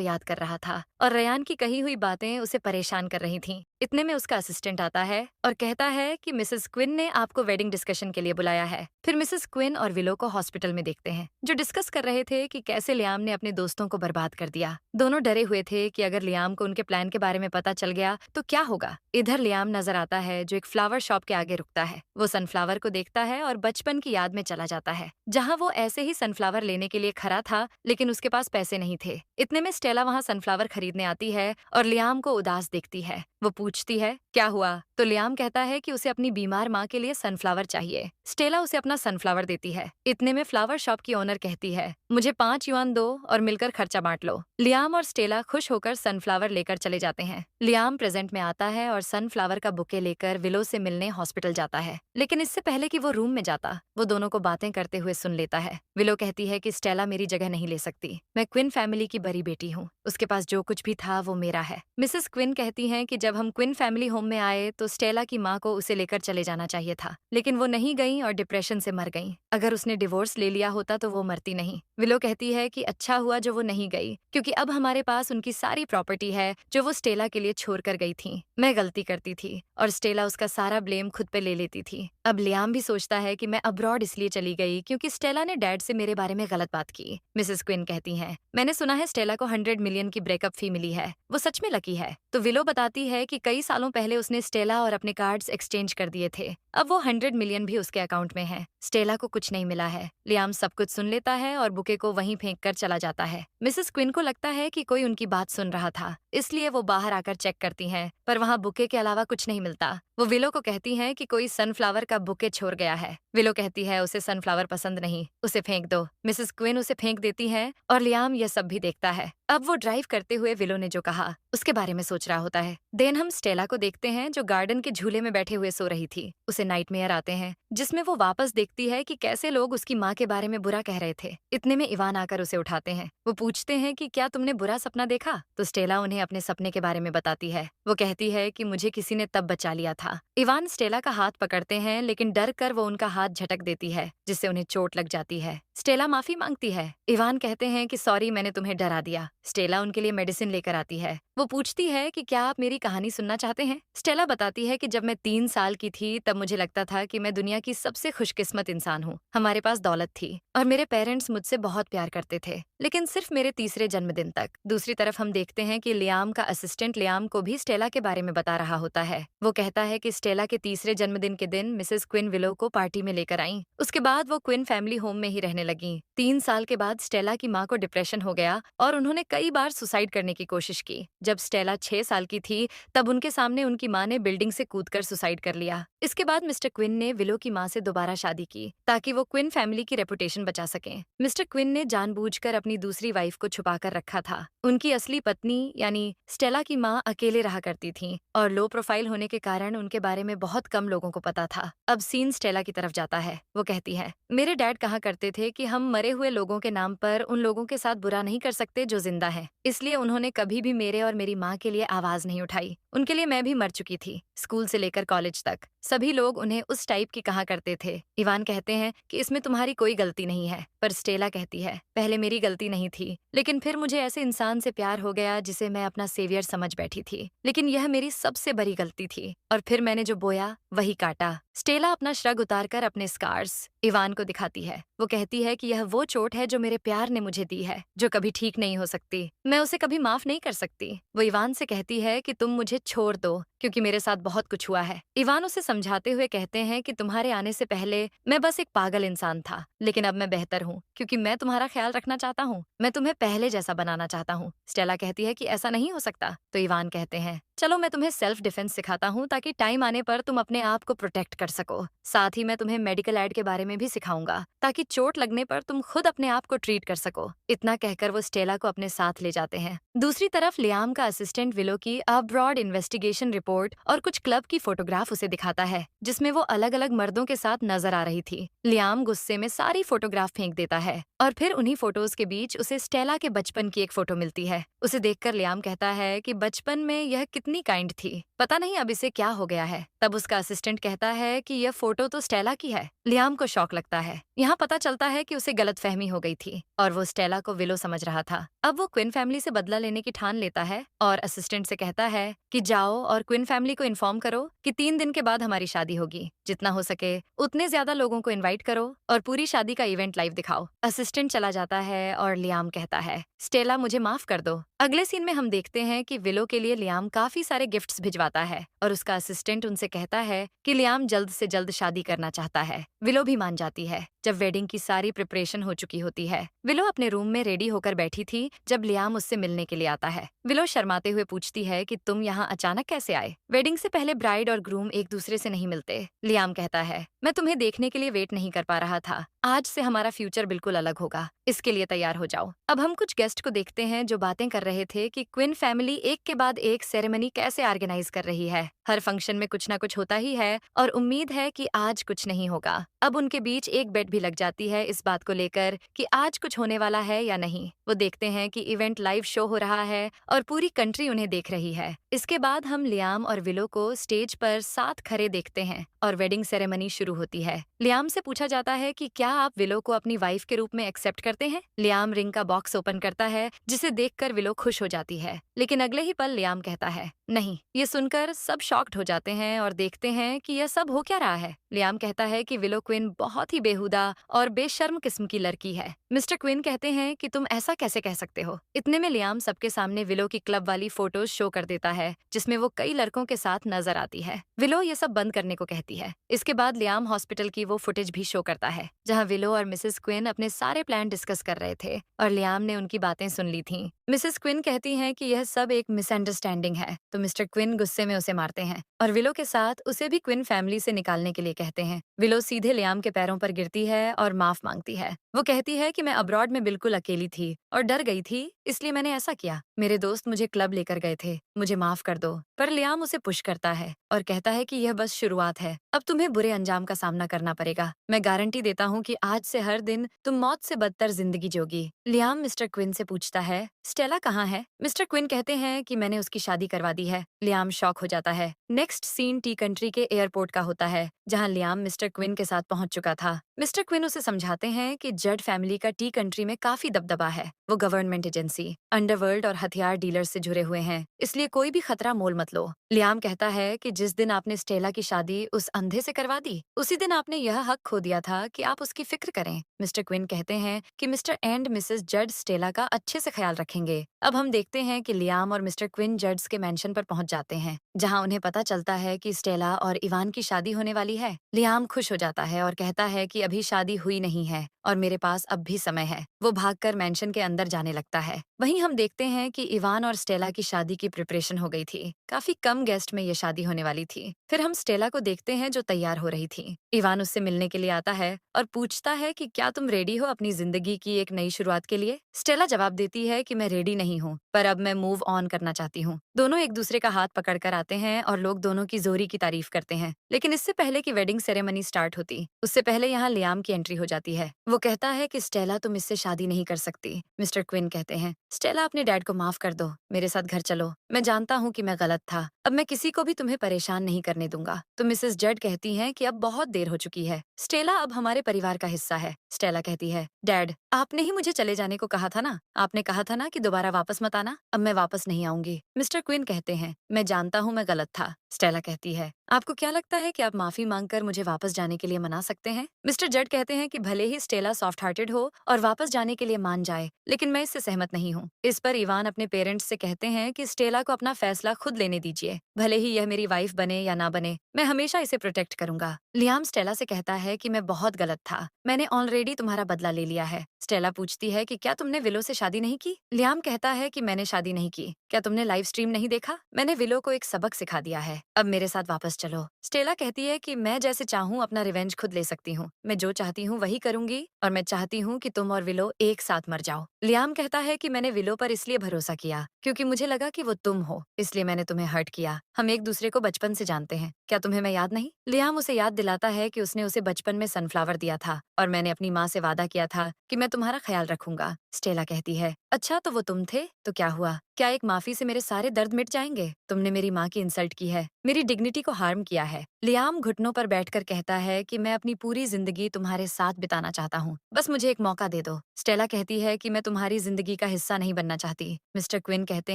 याद कर रहा था और रयान की कही हुई बातें उसे परेशान कर रही थीं। इतने में उसका असिस्टेंट आता है और कहता है कि मिसेस क्विन ने आपको वेडिंग डिस्कशन के लिए बुलाया है। फिर मिसेस क्विन और विलो को हॉस्पिटल में देखते हैं, जो डिस्कस कर रहे थे कि कैसे लियाम ने अपने दोस्तों को बर्बाद कर दिया। दोनों डरे हुए थे कि अगर लियाम को उनके प्लान के बारे में पता चल गया तो क्या होगा। इधर लियाम नजर आता है जो एक फ्लावर शॉप के आगे रुकता है। वो सनफ्लावर को देखता है और बचपन की याद में चला जाता है, जहाँ वो ऐसे ही सनफ्लावर लेने के लिए खड़ा था लेकिन उसके पास पैसे नहीं थे। इतने में स्टेला वहाँ सनफ्लावर खरीदने आती है और लियाम को उदास देखती है। वो पूछती है क्या हुआ, तो लियाम कहता है कि उसे अपनी बीमार माँ के लिए सनफ्लावर चाहिए। स्टेला उसे अपना सनफ्लावर देती है। इतने में फ्लावर शॉप की ओनर कहती है मुझे 5 युआन दो और मिलकर खर्चा बांट लो। लियाम और स्टेला खुश होकर सनफ्लावर लेकर चले जाते हैं। लियाम प्रेजेंट में आता है और सनफ्लावर का बुके लेकर विलो से मिलने हॉस्पिटल जाता है, लेकिन इससे पहले कि वो रूम में जाता वो दोनों को बातें करते हुए सुन लेता है। विलो कहती है कि स्टेला मेरी जगह नहीं ले सकती, मैं क्विन फैमिली की बड़ी बेटी हूँ, उसके पास जो कुछ भी था वो मेरा है। मिसेस क्विन कहती हैं कि जब हम क्विन फैमिली होम में आए तो स्टेला की माँ को उसे लेकर चले जाना चाहिए था, लेकिन वो नहीं गई और डिप्रेशन से मर गई। अगर उसने डिवोर्स ले लिया होता तो वो मरती नहीं। विलो कहती है कि अच्छा हुआ जो वो नहीं गई, क्योंकि अब हमारे पास उनकी सारी प्रॉपर्टी है जो वो स्टेला के लिए छोड़ कर गई थी। मैं गलती करती थी और स्टेला उसका सारा ब्लेम खुद पे ले लेती थी। अब लियाम भी सोचता है कि मैं अब्रॉड इसलिए चली गई क्योंकि स्टेला ने डैड से मेरे बारे में गलत बात की। मिसेस क्विन कहती हैं मैंने सुना है स्टेला को 100 मिलियन की ब्रेकअप फी मिली है, वो सच में लकी है। तो विलो बताती है कि कई सालों पहले उसने स्टेला और अपने कार्ड्स एक्सचेंज कर दिए थे, अब वो 100 मिलियन भी उसके अकाउंट में है। स्टेला को कुछ नहीं मिला है। लियाम सब कुछ सुन लेता है और बुके को वहीं फेंक कर चला जाता है। मिसेस क्विन को लगता है कि कोई उनकी बात सुन रहा था, इसलिए वो बाहर आकर चेक करती हैं, पर वहाँ बुके के अलावा कुछ नहीं मिलता। वो विलो को कहती हैं कि कोई सनफ्लावर का बुके छोड़ गया है। विलो कहती है उसे सनफ्लावर पसंद नहीं, उसे फेंक दो। मिसेस क्विन उसे फेंक देती है और लियाम यह सब भी देखता है। अब वो ड्राइव करते हुए विलो ने जो कहा उसके बारे में सोच रहा होता है। देन हम स्टेला को देखते हैं जो गार्डन के झूले में बैठे हुए सो रही थी। उसे नाइटमेयर आते हैं जिसमें वो वापस देखती है कि कैसे लोग उसकी माँ के बारे में बुरा कह रहे थे। इतने में इवान आकर उसे उठाते हैं। वो पूछते हैं कि क्या तुमने बुरा सपना देखा, तो स्टेला उन्हें अपने सपने के बारे में बताती है। वो कहती है कि मुझे किसी ने तब बचा लिया था। इवान स्टेला का हाथ पकड़ते हैं लेकिन डर कर वो उनका हाथ झटक देती है, जिससे उन्हें चोट लग जाती है। स्टेला माफी मांगती है। इवान कहते हैं कि सॉरी मैंने तुम्हें डरा दिया। स्टेला उनके लिए मेडिसिन लेकर आती है। वो पूछती है कि क्या आप मेरी कहानी सुनना चाहते हैं। स्टेला बताती है कि जब मैं 3 साल की थी तब मुझे लगता था कि मैं दुनिया की सबसे खुशकिस्मत इंसान हूँ। हमारे पास दौलत थी और मेरे पेरेंट्स मुझसे बहुत प्यार करते थे, लेकिन सिर्फ मेरे तीसरे जन्मदिन तक। दूसरी तरफ हम देखते हैं कि लियाम का असिस्टेंट लियाम को भी स्टेला के बारे में बता रहा होता है। वो कहता है कि स्टेला के तीसरे जन्मदिन के दिन मिसेस क्विन विलो को पार्टी में लेकर आई। उसके बाद वो क्विन फैमिली होम में ही रहने लगी। 3 साल के बाद स्टेला की माँ को डिप्रेशन हो गया और उन्होंने कई बार सुसाइड करने की कोशिश की। जब स्टेला 6 साल की थी तब उनके सामने उनकी माँ ने बिल्डिंग से कूदकर सुसाइड कर लिया। इसके बाद मिस्टर क्विन ने विलो की माँ से दोबारा शादी की ताकि वो क्विन फैमिली की रेपुटेशन बचा सकें। मिस्टर क्विन ने जानबूझकर अपनी दूसरी वाइफ को छुपाकर रखा था। उनकी असली पत्नी यानी स्टेला की माँ अकेले रहा करती थी और लो प्रोफाइल होने के कारण उनके बारे में बहुत कम लोगों को पता था। अब सीन स्टेला की तरफ जाता है। वो कहती है मेरे डैड कहा करते थे कि हम मरे हुए लोगों के नाम पर उन लोगों के साथ बुरा नहीं कर सकते जो जिंदा हैं, इसलिए उन्होंने कभी भी मेरे और मेरी माँ के लिए आवाज नहीं उठाई। उनके लिए मैं भी मर चुकी थी। स्कूल से लेकर कॉलेज तक सभी लोग उन्हें उस टाइप की कहा करते थे। इवान कहते हैं कि इसमें तुम्हारी कोई गलती नहीं है, पर स्टेला कहती है पहले मेरी गलती नहीं थी, लेकिन फिर मुझे ऐसे इंसान से प्यार हो गया जिसे मैं अपना सेवियर समझ बैठी थी, लेकिन यह मेरी सबसे बड़ी गलती थी और फिर मैंने जो बोया वही काटा। स्टेला अपना श्रग उतारकर अपने स्कार्स इवान को दिखाती है। वो कहती है कि यह वो चोट है जो मेरे प्यार ने मुझे दी है, जो कभी ठीक नहीं हो सकती। मैं उसे कभी माफ नहीं कर सकती। वो इवान से कहती है कि तुम मुझे छोड़ दो, क्योंकि मेरे साथ बहुत कुछ हुआ है। इवान उसे समझाते हुए कहते हैं कि तुम्हारे आने से पहले मैं बस एक पागल इंसान था, लेकिन अब मैं बेहतर हूँ, क्योंकि मैं तुम्हारा ख्याल रखना चाहता हूँ। मैं तुम्हें पहले जैसा बनाना चाहता हूँ। स्टेला कहती है कि ऐसा नहीं हो सकता। तो इवान कहते हैं, चलो मैं तुम्हें सेल्फ डिफेंस सिखाता हूँ, ताकि टाइम आने पर तुम अपने आप को प्रोटेक्ट कर सको। साथ ही मैं तुम्हें मेडिकल एड के बारे में भी सिखाऊंगा, ताकि चोट लगने पर तुम खुद अपने आप को ट्रीट कर सको। इतना कहकर वो स्टेला को अपने साथ ले जाते हैं। दूसरी तरफ लियाम का असिस्टेंट विलो की अब्रॉड इन्वेस्टिगेशन रिपोर्ट और कुछ क्लब की फोटोग्राफ उसे दिखाता है, जिसमें वो अलग अलग मर्दों के साथ नजर आ रही थी। लियाम गुस्से में सारी फोटोग्राफ फेंक देता है, और फिर उन्हीं फोटोज के बीच उसे स्टेला के बचपन की एक फोटो मिलती है। उसे देखकर लियाम कहता है कि बचपन में यह कितनी काइंड थी, पता नहीं अब इसे क्या हो गया है। तब उसका असिस्टेंट कहता है कि यह फोटो तो स्टेला की है। लियाम को शॉक लगता है। यहाँ पता चलता है कि उसे गलतफहमी हो गई थी, और वो स्टेला को विलो समझ रहा था। अब वो क्विन फैमिली से बदला लेने की ठान लेता है, और असिस्टेंट से कहता है कि जाओ और क्विन फैमिली को इन्फॉर्म करो कि 3 दिन के बाद हमारी शादी होगी। जितना हो सके उतने ज्यादा लोगों को इनवाइट करो, और पूरी शादी का इवेंट लाइव दिखाओ। असिस्टेंट चला जाता है, और लियाम कहता है, स्टेला मुझे माफ कर दो। अगले सीन में हम देखते हैं कि विलो के लिए लियाम काफी सारे गिफ्ट्स भिजवाता है, और उसका असिस्टेंट उनसे कहता है कि लियाम जल्द से जल्द शादी करना चाहता है। विलो भी मान जाती है। जब वेडिंग की सारी प्रिपरेशन हो चुकी होती है, विलो अपने रूम में रेडी होकर बैठी थी जब लियाम उससे मिलने के लिए आता है। विलो शर्माते हुए पूछती है कि तुम यहाँ अचानक कैसे आए? वेडिंग से पहले ब्राइड और ग्रूम एक दूसरे से नहीं मिलते। लियाम कहता है, मैं तुम्हें देखने के लिए वेट नहीं कर पा रहा था। आज से हमारा फ्यूचर बिल्कुल अलग होगा, इसके लिए तैयार हो जाओ। अब हम कुछ गेस्ट को देखते हैं जो बातें कर रहे थे कि क्विन फैमिली एक के बाद एक सेरेमनी कैसे ऑर्गेनाइज कर रही है। हर फंक्शन में कुछ ना कुछ होता ही है, और उम्मीद है कि आज कुछ नहीं होगा। अब उनके बीच एक बेट भी लग जाती है इस बात को लेकर कि आज कुछ होने वाला है या नहीं। वो देखते हैं कि इवेंट लाइव शो हो रहा है, और पूरी कंट्री उन्हें देख रही है। इसके बाद हम लियाम और विलो को स्टेज पर साथ खड़े देखते हैं, और वेडिंग सेरेमनी शुरू होती है। लियाम से पूछा जाता है कि क्या आप विलो को अपनी वाइफ के रूप में एक्सेप्ट करते हैं? लियाम रिंग का बॉक्स ओपन करता है, जिसे देखकर विलो खुश हो जाती है। लेकिन अगले ही पल लियाम कहता है, नहीं। ये सुनकर सब शॉक्ड हो जाते हैं और देखते हैं कि यह सब हो क्या रहा है। लियाम कहता है कि विलो क्विन बहुत ही बेहुदा और बेशर्म किस्म की लड़की है। मिस्टर क्विन कहते हैं कि तुम ऐसा कैसे कह सकते हो। इतने में लियाम सबके सामने विलो की क्लब वाली फोटोज शो कर देता है, जिसमें वो कई लड़कों के साथ नजर आती है। विलो ये सब बंद करने को कहती है। इसके बाद लियाम हॉस्पिटल की वो फुटेज भी शो करता है, जहाँ विलो और मिसेस क्विन अपने सारे प्लान डिस्कस कर रहे थे, और लियाम ने उनकी बातें सुन ली थीं। मिसेस क्विन कहती हैं कि यह सब एक मिसअंडरस्टैंडिंग है, तो मिस्टर क्विन गुस्से में उसे मारते हैं, और विलो के साथ उसे भी क्विन फैमिली से निकालने के लिए कहते हैं। विलो सीधे लियाम के पैरों पर गिरती है और माफ मांगती है। वो कहती है कि मैं अब्रॉड में बिल्कुल अकेली थी और डर गई थी, इसलिए मैंने ऐसा किया। मेरे दोस्त मुझे क्लब लेकर गए थे, मुझे माफ कर दो। पर लियाम उसे पुश करता है और कहता है कि यह बस शुरुआत है, अब तुम्हें बुरे अंजाम का सामना करना पड़ेगा। मैं गारंटी देता हूँ कि आज से हर दिन तुम मौत से बदतर जिंदगी जोगी। लियाम मिस्टर क्विन से पूछता है, स्टेला कहाँ है? मिस्टर क्विन कहते हैं कि मैंने उसकी शादी करवा दी है। लियाम शॉक हो जाता है। नेक्स्ट सीन टी कंट्री के एयरपोर्ट का होता है, जहाँ लियाम मिस्टर क्विन के साथ पहुंच चुका था। मिस्टर क्विन उसे समझाते हैं कि जड फैमिली का टी कंट्री में काफी दबदबा है। वो गवर्नमेंट एजेंसी, अंडरवर्ल्ड और हथियार डीलर्स से जुड़े हुए हैं, इसलिए कोई भी खतरा मोल मत लो। लियाम कहता है कि जिस दिन आपने स्टेला की शादी उस अंधे से करवा दी, उसी दिन आपने यह हक खो दिया था कि आप उसकी फिक्र करें। मिस्टर क्विन कहते हैं कि मिस्टर एंड मिसेस जड स्टेला का अच्छे से ख्याल रखेंगे। अब हम देखते हैं कि लियाम और मिस्टर क्विन जड्स के मेंशन पर पहुंच जाते हैं, जहां उन्हें पता चलता है कि स्टेला और इवान की शादी होने वाली है। लियाम खुश हो जाता है और कहता है कि अभी शादी हुई नहीं है और मेरे पास अब भी समय है। वो भागकर मेंशन के अंदर जाने लगता है। वहीं हम देखते हैं कि इवान और स्टेला की शादी की प्रिपरेशन हो गई थी। काफी कम गेस्ट में ये शादी होने वाली थी। फिर हम स्टेला को देखते हैं जो तैयार हो रही थी। इवान उससे मिलने के लिए आता है और पूछता है कि क्या तुम रेडी हो अपनी जिंदगी की एक नई शुरुआत के लिए? स्टेला जवाब देती है कि मैं रेडी नहीं हूँ, पर अब मैं मूव ऑन करना चाहती हूँ। दोनों एक दूसरे का हाथ पकड़कर आते हैं और लोग दोनों की जोरी की तारीफ करते हैं। लेकिन इससे पहले कि वेडिंग सेरेमनी स्टार्ट होती, उससे पहले यहाँ लियाम की एंट्री हो जाती है। वो कहता है कि स्टेला तुम इससे शादी नहीं कर सकती। मिस्टर क्विन कहते हैं, स्टेला अपने डैड को माफ कर दो, मेरे साथ घर चलो। मैं जानता हूँ कि मैं गलत था, अब अब मैं किसी को भी तुम्हें परेशान नहीं करने दूंगा। तो मिसेस जड कहती हैं कि अब बहुत देर हो चुकी है, स्टेला अब हमारे परिवार का हिस्सा है। स्टेला कहती है, डैड, आपने ही मुझे चले जाने को कहा था ना, आपने कहा था ना कि दोबारा वापस मत आना। अब मैं वापस नहीं आऊंगी। मिस्टर क्विन कहते हैं, मैं जानता हूँ मैं गलत था। स्टेला कहती है, आपको क्या लगता है कि आप माफी मांगकर मुझे वापस जाने के लिए मना सकते हैं? मिस्टर जड कहते हैं कि भले ही स्टेला सॉफ्ट हार्टेड हो और वापस जाने के लिए मान जाए, लेकिन मैं इससे सहमत नहीं हूँ। इस पर इवान अपने पेरेंट्स से कहते हैं कि स्टेला को अपना फैसला खुद लेने दीजिए, भले ही यह मेरी वाइफ बने या ना बने, मैं हमेशा इसे प्रोटेक्ट करूंगा। लियाम स्टेला से कहता है कि मैं बहुत गलत था, मैंने ऑलरेडी तुम्हारा बदला ले लिया है। स्टेला पूछती है कि क्या तुमने विलो से शादी नहीं की? लियाम कहता है कि मैंने शादी नहीं की। क्या तुमने लाइव स्ट्रीम नहीं देखा? मैंने विलो को एक सबक सिखा दिया है, अब मेरे साथ वापस चलो। स्टेला कहती है कि मैं जैसे चाहूँ अपना रिवेंज खुद ले सकती हूँ, मैं जो चाहती हूँ वही करूंगी और मैं चाहती हूँ कि तुम और विलो एक साथ मर जाओ। लियाम कहता है कि मैंने विलो पर इसलिए भरोसा किया क्योंकि मुझे लगा कि वो तुम हो, इसलिए मैंने तुम्हें हर्ट किया। हम एक दूसरे को बचपन से जानते हैं, क्या तुम्हें मैं याद नहीं? लियाम उसे याद दिलाता है कि उसने उसे बचपन में सनफ्लावर दिया था और मैंने अपनी माँ से वादा किया था कि मैं तुम्हारा ख्याल रखूंगा। स्टेला कहती है, अच्छा तो वो तुम थे, तो क्या हुआ? क्या एक माफी से मेरे सारे दर्द मिट जाएंगे? तुमने मेरी माँ की इंसल्ट की है, मेरी डिग्निटी को हार्म किया है। लियाम घुटनों पर बैठकर कहता है कि मैं अपनी पूरी जिंदगी तुम्हारे साथ बिताना चाहता हूँ, बस मुझे एक मौका दे दो। स्टेला कहती है कि मैं तुम्हारी जिंदगी का हिस्सा नहीं बनना चाहती। मिस्टर क्विन कहते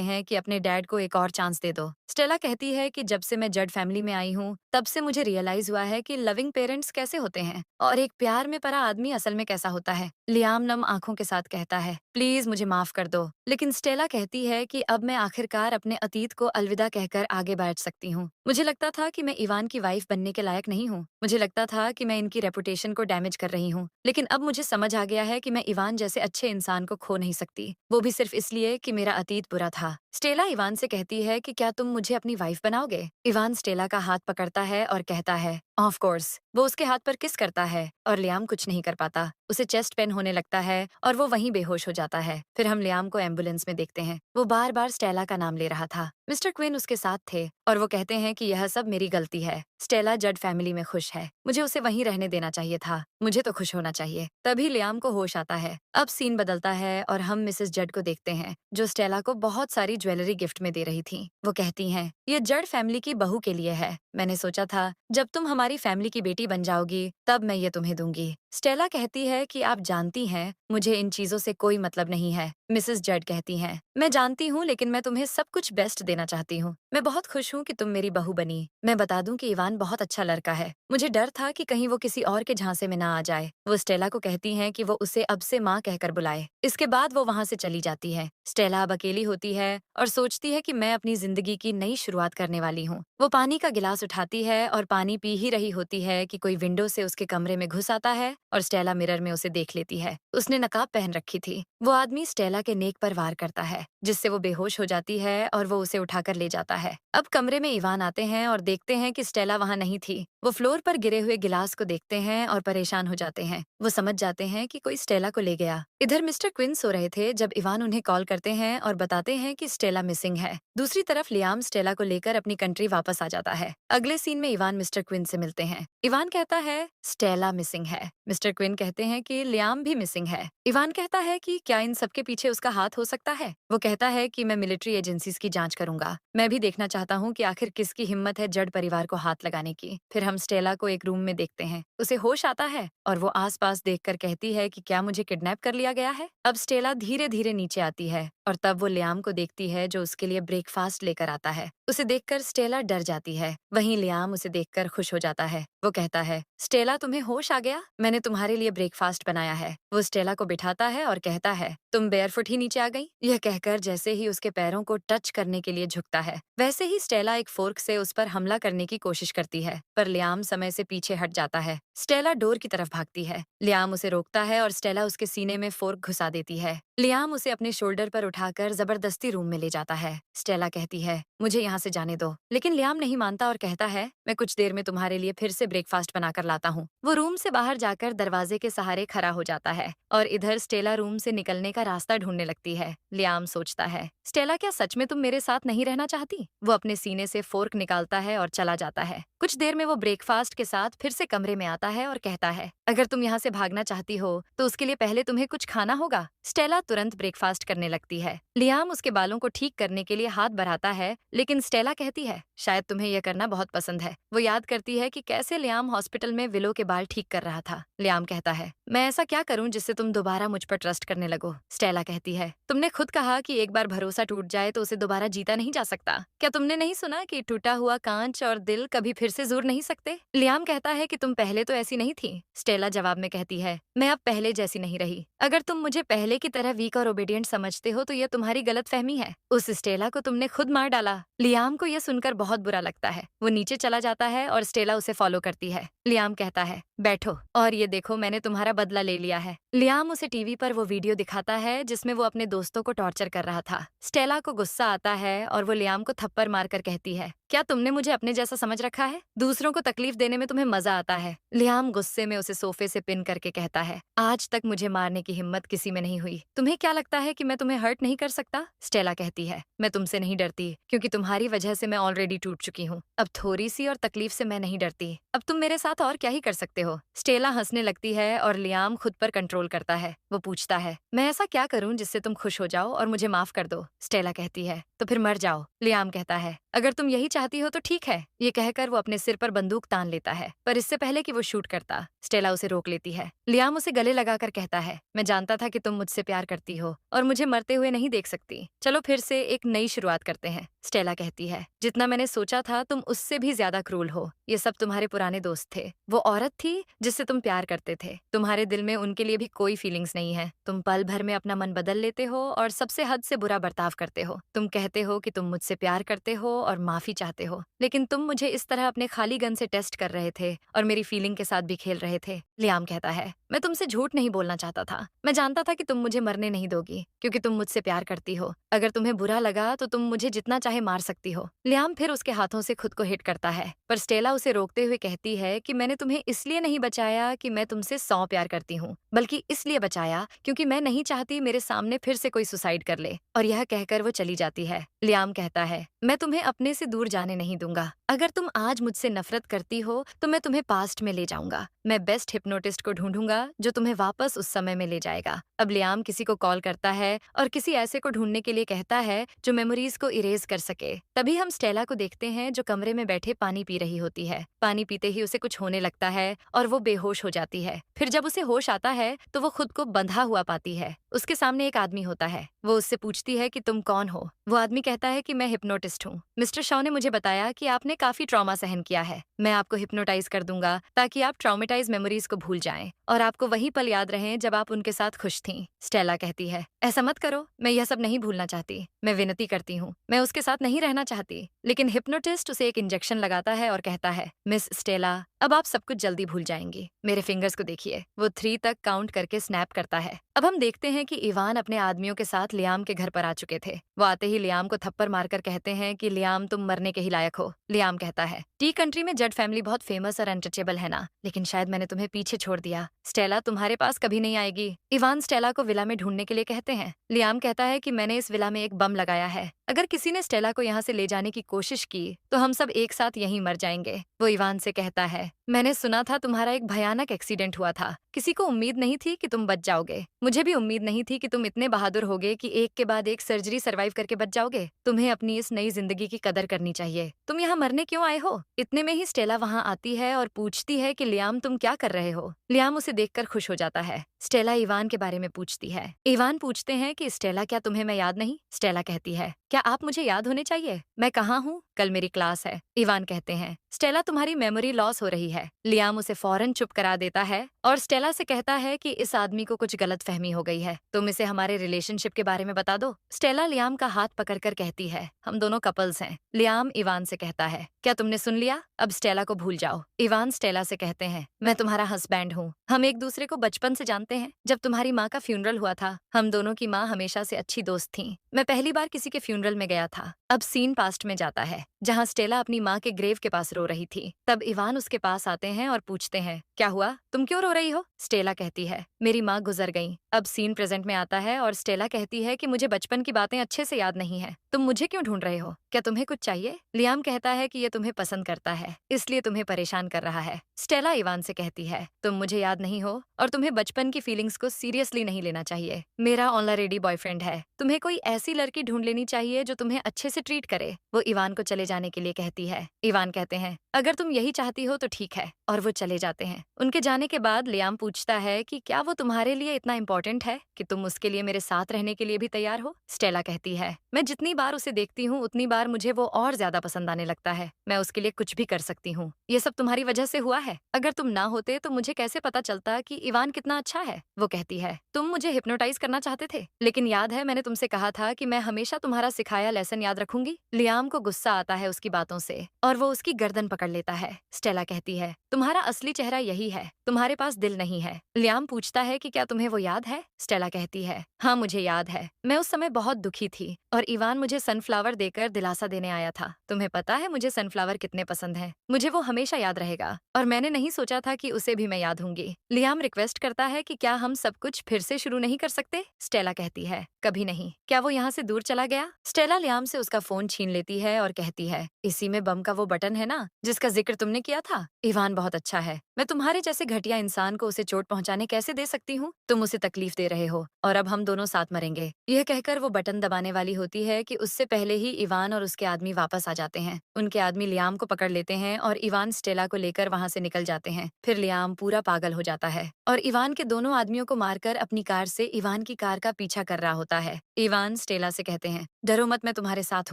हैं कि अपने डैड को एक और चांस दे दो। स्टेला कहती है कि जब से मैं जड फैमिली में आई हूँ तब से मुझे रियलाइज हुआ है कि लविंग पेरेंट्स कैसे होते हैं और एक प्यार में पड़ा आदमी असल में कैसा होता है। लियाम नम आंखों के साथ कहता है, प्लीज मुझे माफ कर दो। लेकिन स्टेला कहती है कि अब मैं आखिरकार अपने अतीत को अलविदा कहकर आगे बढ़ सकती हूँ। मुझे लगता था कि मैं इवान की वाइफ बनने के लायक नहीं हूँ, मुझे लगता था कि मैं इनकी रेपुटेशन को डैमेज कर रही हूँ, लेकिन अब मुझे समझ आ गया है कि मैं इवान जैसे अच्छे इंसान को खो नहीं सकती, वो भी सिर्फ इसलिए कि मेरा अतीत बुरा था। स्टेला इवान से कहती है कि क्या तुम मुझे अपनी वाइफ बनाओगे? इवान स्टेला का हाथ पकड़ता है और कहता है, ऑफ कोर्स। वो उसके हाथ पर किस करता है और लियाम कुछ नहीं कर पाता, उसे चेस्ट पेन होने लगता है और वो वहीं बेहोश हो जाता है। फिर हम लियाम को एम्बुलेंस में देखते हैं, वो बार बार स्टेला का नाम ले रहा था। मिस्टर क्विन उसके साथ थे और वो कहते हैं कि यह सब मेरी गलती है। स्टेला जड फैमिली में खुश है, मुझे उसे वहीं रहने देना चाहिए था, मुझे तो खुश होना चाहिए। तभी लियाम को होश आता है। अब सीन बदलता है और हम मिसेस जड को देखते हैं जो स्टेला को बहुत सारी ज्वेलरी गिफ्ट में दे रही थी। वो कहती हैं, ये जड फैमिली की बहू के लिए है, मैंने सोचा था जब तुम हमारी फैमिली की बेटी बन जाओगी तब मैं ये तुम्हें दूंगी। स्टेला कहती है कि आप जानती हैं मुझे इन चीजों से कोई मतलब नहीं है। मिसेस जड कहती हैं, मैं जानती हूँ लेकिन मैं तुम्हें सब कुछ बेस्ट देना चाहती हूँ। मैं बहुत खुश हूँ कि तुम मेरी बहू बनी। मैं बता दूं कि इवान बहुत अच्छा लड़का है, मुझे डर था कि कहीं वो किसी और के झांसे में ना आ जाए। वो स्टेला को कहती हैं कि वो उसे अब से माँ कहकर बुलाए। इसके बाद वो वहाँ से चली जाती है। स्टेला अब अकेली होती है और सोचती है कि मैं अपनी जिंदगी की नई शुरुआत करने वाली हूँ। वो पानी का गिलास उठाती है और पानी पी ही रही होती है कि कोई विंडो से उसके कमरे में घुस आता है और स्टेला मिरर में उसे देख लेती है। उसने नकाब पहन रखी थी। वो आदमी स्टेला के नेक पर वार करता है जिससे वो बेहोश हो जाती है और वो उसे उठाकर ले जाता है। अब कमरे में इवान आते हैं और देखते हैं कि स्टेला वहाँ नहीं थी। वो फ्लोर पर गिरे हुए गिलास को देखते हैं और परेशान हो जाते हैं। वो समझ जाते हैं कि कोई स्टेला को ले गया। इधर मिस्टर क्विन सो रहे थे जब इवान उन्हें कॉल करते हैं और बताते हैं कि स्टेला मिसिंग है। दूसरी तरफ लियाम स्टेला को लेकर अपनी कंट्री वापस आ जाता है। अगले सीन में इवान मिस्टर क्विन से मिलते हैं। इवान कहता है, स्टेला मिसिंग है। मिस्टर क्विन कहते हैं कि लियाम भी मिसिंग है। इवान कहता है कि क्या इन सबके पीछे उसका हाथ हो सकता है? वो कहता है कि मैं मिलिट्री एजेंसीज की जांच करूंगा, मैं भी देखना चाहता हूँ कि आखिर किसकी हिम्मत है जड परिवार को हाथ लगाने की। फिर हम स्टेला को एक रूम में देखते हैं, उसे होश आता है और वो आसपास देखकर कहती है कि क्या मुझे किडनैप कर लिया गया है? अब स्टेला धीरे धीरे नीचे आती है और तब वो लियाम को देखती है जो उसके लिए ब्रेकफास्ट लेकर आता है। उसे देखकर स्टेला डर जाती है, वहीं लियाम उसे देखकर खुश हो जाता है। वो कहता है, स्टेला तुम्हें होश आ गया, मैंने तुम्हारे लिए ब्रेकफास्ट बनाया है। वो स्टेला को बिठाता है और कहता है, तुम बेयरफुट ही नीचे आ गई। यह कहकर जैसे ही उसके पैरों को टच करने के लिए झुकता है वैसे ही स्टेला एक फोर्क से उस पर हमला करने की कोशिश करती है, पर लियाम समय से पीछे हट जाता है। स्टेला डोर की तरफ भागती है, लियाम उसे रोकता है और स्टेला उसके सीने में फोर्क घुसा देती है। लियाम उसे अपने शोल्डर पर उठाकर जबरदस्ती रूम में ले जाता है। स्टेला कहती है, मुझे यहाँ से जाने दो, लेकिन लियाम नहीं मानता और कहता है, मैं कुछ देर में तुम्हारे लिए फिर से ब्रेकफास्ट बनाकर लाता हूँ। वो रूम से बाहर जाकर दरवाजे के सहारे खड़ा हो जाता है और इधर स्टेला रूम से निकलने का रास्ता ढूंढने लगती है। लियाम सोचता है, स्टेला क्या सच में तुम मेरे साथ नहीं रहना चाहती? वो अपने सीने से फोर्क निकालता है और चला जाता है। कुछ देर में वो ब्रेकफास्ट के साथ फिर से कमरे में आता है और कहता है, अगर तुम यहाँ से भागना चाहती हो तो उसके लिए पहले तुम्हें कुछ खाना होगा। स्टेला तुरंत ब्रेकफास्ट करने लगती है। लियाम उसके बालों को ठीक करने के लिए हाथ बढ़ाता है, लेकिन स्टेला कहती है, शायद तुम्हें यह करना बहुत पसंद है। वो याद करती है कि कैसे लियाम हॉस्पिटल में विलो के बाल ठीक कर रहा था। लियाम कहता है, मैं ऐसा क्या करूं जिससे तुम दोबारा मुझ पर ट्रस्ट करने लगो। स्टेला कहती है, तुमने खुद कहा कि एक बार भरोसा टूट जाए तो उसे दोबारा जीता नहीं जा सकता। क्या तुमने नहीं सुना कि टूटा हुआ कांच और दिल कभी फिर से जुड़ नहीं सकते? लियाम कहता है कि तुम पहले तो ऐसी नहीं थी। स्टेला जवाब में कहती है, मैं अब पहले जैसी नहीं रही। अगर तुम मुझे पहले की तरह वीक और ओबीडिएंट समझते हो तो यह तुम्हारी गलतफहमी है। उस स्टेला को तुमने खुद मार डाला। लियाम को यह सुनकर बहुत बुरा लगता है। वो नीचे चला जाता है और स्टेला उसे फॉलो करती है। लियाम कहता है, बैठो और ये देखो, मैंने तुम्हारा बदला ले लिया है। लियाम उसे टीवी पर वो वीडियो दिखाता है जिसमें वो अपने दोस्तों को टॉर्चर कर रहा था। स्टेला को गुस्सा आता है और वो लियाम को थप्पड़ मारकर कहती है, क्या तुमने मुझे अपने जैसा समझ रखा है? दूसरों को तकलीफ देने में तुम्हें मजा आता है। लियाम गुस्से में उसे सोफे से पिन करके कहता है, आज तक मुझे मारने की हिम्मत किसी में नहीं हुई। तुम्हें क्या लगता है कि मैं तुम्हें हर्ट नहीं कर सकता? स्टेला कहती है, मैं तुमसे नहीं डरती, क्योंकि तुम्हारी वजह से मैं ऑलरेडी टूट चुकी हूँ। अब थोड़ी सी और तकलीफ से मैं नहीं डरती। अब तुम मेरे साथ और क्या ही कर सकते हो? स्टेला हंसने लगती है और लियाम खुद पर कंट्रोल करता है। वो पूछता है, मैं ऐसा क्या करूं जिससे तुम खुश हो जाओ और मुझे माफ कर दो? स्टेला कहती है, तो फिर मर जाओ। लियाम कहता है, अगर तुम यही चाहती हो तो ठीक है। ये कहकर वो अपने सिर पर बंदूक तान लेता है, पर इससे पहले कि वो शूट करता, स्टेला उसे रोक लेती है। लियाम उसे गले लगाकर कहता है, मैं जानता था कि तुम मुझसे प्यार करती हो और मुझे मरते हुए नहीं देख सकती। चलो फिर से एक नई शुरुआत करते हैं। स्टेला कहती है, जितना मैंने सोचा था तुम उससे भी ज्यादा क्रूल हो। ये सब तुम्हारे पुराने दोस्त थे। वो औरत थी जिससे तुम प्यार करते थे। तुम्हारे दिल में उनके लिए भी कोई फीलिंग्स नहीं है। तुम पल भर में अपना मन बदल लेते हो और सबसे हद से बुरा बर्ताव करते हो। तुम कहते हो कि तुम मुझसे प्यार करते हो और माफी चाहते हो, लेकिन तुम मुझे इस तरह अपने खाली गन से टेस्ट कर रहे थे और मेरी फीलिंग के साथ भी खेल रहे थे। लियाम कहता है, मैं तुमसे झूठ नहीं बोलना चाहता था। मैं जानता था कि तुम मुझे मरने नहीं दोगी, क्योंकि तुम मुझसे प्यार करती हो। अगर तुम्हें बुरा लगा तो तुम मुझे जितना चाहे मार सकती हो। लियाम फिर उसके हाथों से खुद को हिट करता है, पर स्टेला उसे रोकते हुए कहती है कि मैंने तुम्हें इसलिए नहीं बचाया कि मैं तुमसे 100 प्यार करती हूँ, बल्कि इसलिए बचाया क्योंकि मैं नहीं चाहती मेरे सामने फिर से कोई सुसाइड कर ले। और यह कहकर वो चली जाती है। लियाम कहता है, मैं तुम्हें अपने से दूर जाने नहीं दूंगा। अगर तुम आज मुझसे नफरत करती हो तो मैं तुम्हें पास्ट में ले जाऊंगा। मैं बेस्ट हिप्नोटिस्ट को ढूंढूंगा जो तुम्हें वापस उस समय में ले जाएगा। अब लियाम किसी को कॉल करता है और किसी ऐसे को ढूंढने के लिए कहता है जो मेमोरीज को इरेज कर सके। तभी हम स्टेला को देखते हैं जो कमरे में बैठे पानी पी रही होती है। पानी पीते ही उसे कुछ होने लगता है और वो बेहोश हो जाती है। फिर जब उसे होश आता है तो वो खुद को बंधा हुआ पाती है। उसके सामने एक आदमी होता है। वो उससे पूछती है कि तुम कौन हो? वो आदमी कहता है कि मैं हिप्नोटिस्ट हूँ। मिस्टर शॉ ने मुझे बताया कि आपने काफी ट्रॉमा सहन किया है। मैं आपको हिप्नोटाइज कर दूंगा ताकि आप ट्रॉमेटाइज मेमोरीज को भूल जाएं और आपको वही पल याद रहें जब आप उनके साथ खुश थीं। स्टेला कहती है, ऐसा मत करो, मैं यह सब नहीं भूलना चाहती। मैं विनती करती हूँ, मैं उसके साथ नहीं रहना चाहती। लेकिन हिप्नोटिस्ट उसे एक इंजेक्शन लगाता है और कहता है, मिस स्टेला, अब आप सब कुछ जल्दी भूल जाएंगी। मेरे फिंगर्स को देखिए। वो 3 तक काउंट करके स्नैप करता है। अब हम देखते हैं कि इवान अपने आदमियों के साथ लियाम के घर पर आ चुके थे। वो आते ही लियाम को थप्पड़ मारकर कहते हैं कि लियाम, तुम मरने के ही लायक हो। लियाम कहता है, टी कंट्री में जड फैमिली बहुत फेमस और अनटचेबल है ना, लेकिन शायद मैंने तुम्हें पीछे छोड़ दिया। स्टेला तुम्हारे पास कभी नहीं आएगी। इवान स्टेला को विला में ढूंढने के लिए कहते हैं। लियाम कहता है कि मैंने इस विला में एक बम लगाया है। अगर किसी ने स्टेला को यहाँ से ले जाने की कोशिश की तो हम सब एक साथ यहीं मर जाएंगे। वो इवान से कहता है, मैंने सुना था तुम्हारा एक भयानक एक्सीडेंट हुआ था। किसी को उम्मीद नहीं थी कि तुम बच जाओगे। मुझे भी उम्मीद नहीं थी कि तुम इतने बहादुर होगे कि एक के बाद एक सर्जरी सरवाइव करके बच जाओगे। तुम्हें अपनी इस नई जिंदगी की कदर करनी चाहिए। तुम यहाँ मरने क्यों आए हो? इतने में ही स्टेला वहाँ आती है और पूछती है कि लियाम, तुम क्या कर रहे हो? लियाम उसे देखकर खुश हो जाता है। स्टेला इवान के बारे में पूछती है। इवान पूछते हैं कि स्टेला, क्या तुम्हें मैं याद नहीं? स्टेला कहती है, क्या आप मुझे याद होने चाहिए? मैं कहाँ हूँ? कल मेरी क्लास है। इवान कहते हैं, स्टेला तुम्हारी मेमोरी लॉस हो रही है। लियाम उसे फौरन चुप करा देता है और स्टेला से कहता है कि इस आदमी को कुछ गलतफहमी हो गई है। तुम इसे हमारे रिलेशनशिप के बारे में बता दो। स्टेला लियाम का हाथ पकड़कर कहती है, हम दोनों कपल्स हैं। लियाम इवान से कहता है, क्या तुमने सुन लिया? अब स्टेला को भूल जाओ। इवान स्टेला से कहते हैं, मैं तुम्हारा हस्बैंड हूँ। हम एक दूसरे को बचपन से जानते हैं। जब तुम्हारी माँ का फ्यूनरल हुआ था, हम दोनों की माँ हमेशा से अच्छी दोस्त थी। मैं पहली बार किसी के फ्यूनरल में गया था। अब सीन पास्ट में जाता है जहाँ स्टेला अपनी माँ के ग्रेव के पास रो रही थी। तब इवान उसके पास आते हैं और पूछते हैं, क्या हुआ? तुम क्यों रो रही हो? स्टेला कहती है, मेरी माँ गुजर गई। अब सीन प्रेजेंट में आता है और स्टेला कहती है कि मुझे बचपन की बातें अच्छे से याद नहीं है। तुम मुझे क्यों ढूंढ रहे हो? क्या तुम्हें कुछ चाहिए? लियाम कहता है कि ये तुम्हें पसंद करता है, इसलिए तुम्हें परेशान कर रहा है। स्टेला इवान से कहती है, तुम मुझे याद नहीं हो और तुम्हें बचपन की फीलिंग्स को सीरियसली नहीं लेना चाहिए। मेरा ऑलरेडी बॉयफ्रेंड है। तुम्हें कोई ऐसी लड़की ढूंढ लेनी चाहिए जो तुम्हें अच्छे से ट्रीट करे। वो इवान को चले जाने के लिए कहती है। इवान कहते हैं, अगर तुम यही चाहती हो तो ठीक है, और वो चले जाते हैं। उनके जाने के बाद लियाम पूछता है कि क्या वो तुम्हारे लिए इतना इम्पोर्टेंट है कि तुम उसके लिए मेरे साथ रहने के लिए भी तैयार हो? स्टेला कहती है, मैं जितनी बार उसे देखती हूँ उतनी बार मुझे वो और ज्यादा पसंद आने लगता है। मैं उसके लिए कुछ भी कर सकती हूँ। ये सब तुम्हारी वजह से हुआ है। अगर तुम ना होते तो मुझे कैसे पता चलता कि इवान कितना अच्छा है? वो कहती है, तुम मुझे हिप्नोटाइज करना चाहते थे, लेकिन याद है मैंने तुमसे कहा था कि मैं हमेशा तुम्हारा सिखाया लेसन याद रखूंगी। लियाम को गुस्सा आता है उसकी बातों से और वो उसकी गर्दन पकड़ लेता है। स्टेला कहती है, तुम्हारा असली चेहरा यही है, तुम्हारे पास दिल नहीं है। लियाम पूछता है कि क्या तुम्हें वो याद है? स्टेला कहती है, हाँ मुझे याद है। मैं उस समय बहुत दुखी थी और इवान मुझे सनफ्लावर देकर दिलासा देने आया था। तुम्हें पता है मुझे सनफ्लावर कितने पसंद हैं। मुझे वो हमेशा याद रहेगा और मैंने नहीं सोचा था कि उसे भी मैं याद हूंगी। लियाम रिक्वेस्ट करता है कि क्या हम सब कुछ फिर से शुरू नहीं कर सकते? स्टेला कहती है, कभी नहीं। क्या वो यहाँ से दूर चला गया? स्टेला लियाम से उसका फोन छीन लेती है और कहती है, इसी में बम का वो बटन है ना जिसका जिक्र तुमने किया था? इवान बहुत अच्छा है। मैं तुम्हारे जैसे घटिया इंसान को उसे चोट पहुंचाने कैसे दे सकती हूँ? तुम उसे तकलीफ दे रहे हो और अब हम दोनों साथ मरेंगे। यह कहकर वो बटन दबाने वाली होती है कि उससे पहले ही इवान और उसके आदमी वापस आ जाते हैं। उनके आदमी लियाम को पकड़ लेते हैं और इवान स्टेला को लेकर वहां से निकल जाते हैं। फिर लियाम पूरा पागल हो जाता है और इवान के दोनों आदमियों को मारकर अपनी कार से इवान की कार का पीछा कर रहा होता है। इवान स्टेला से कहते हैं, डरो मत, मैं तुम्हारे साथ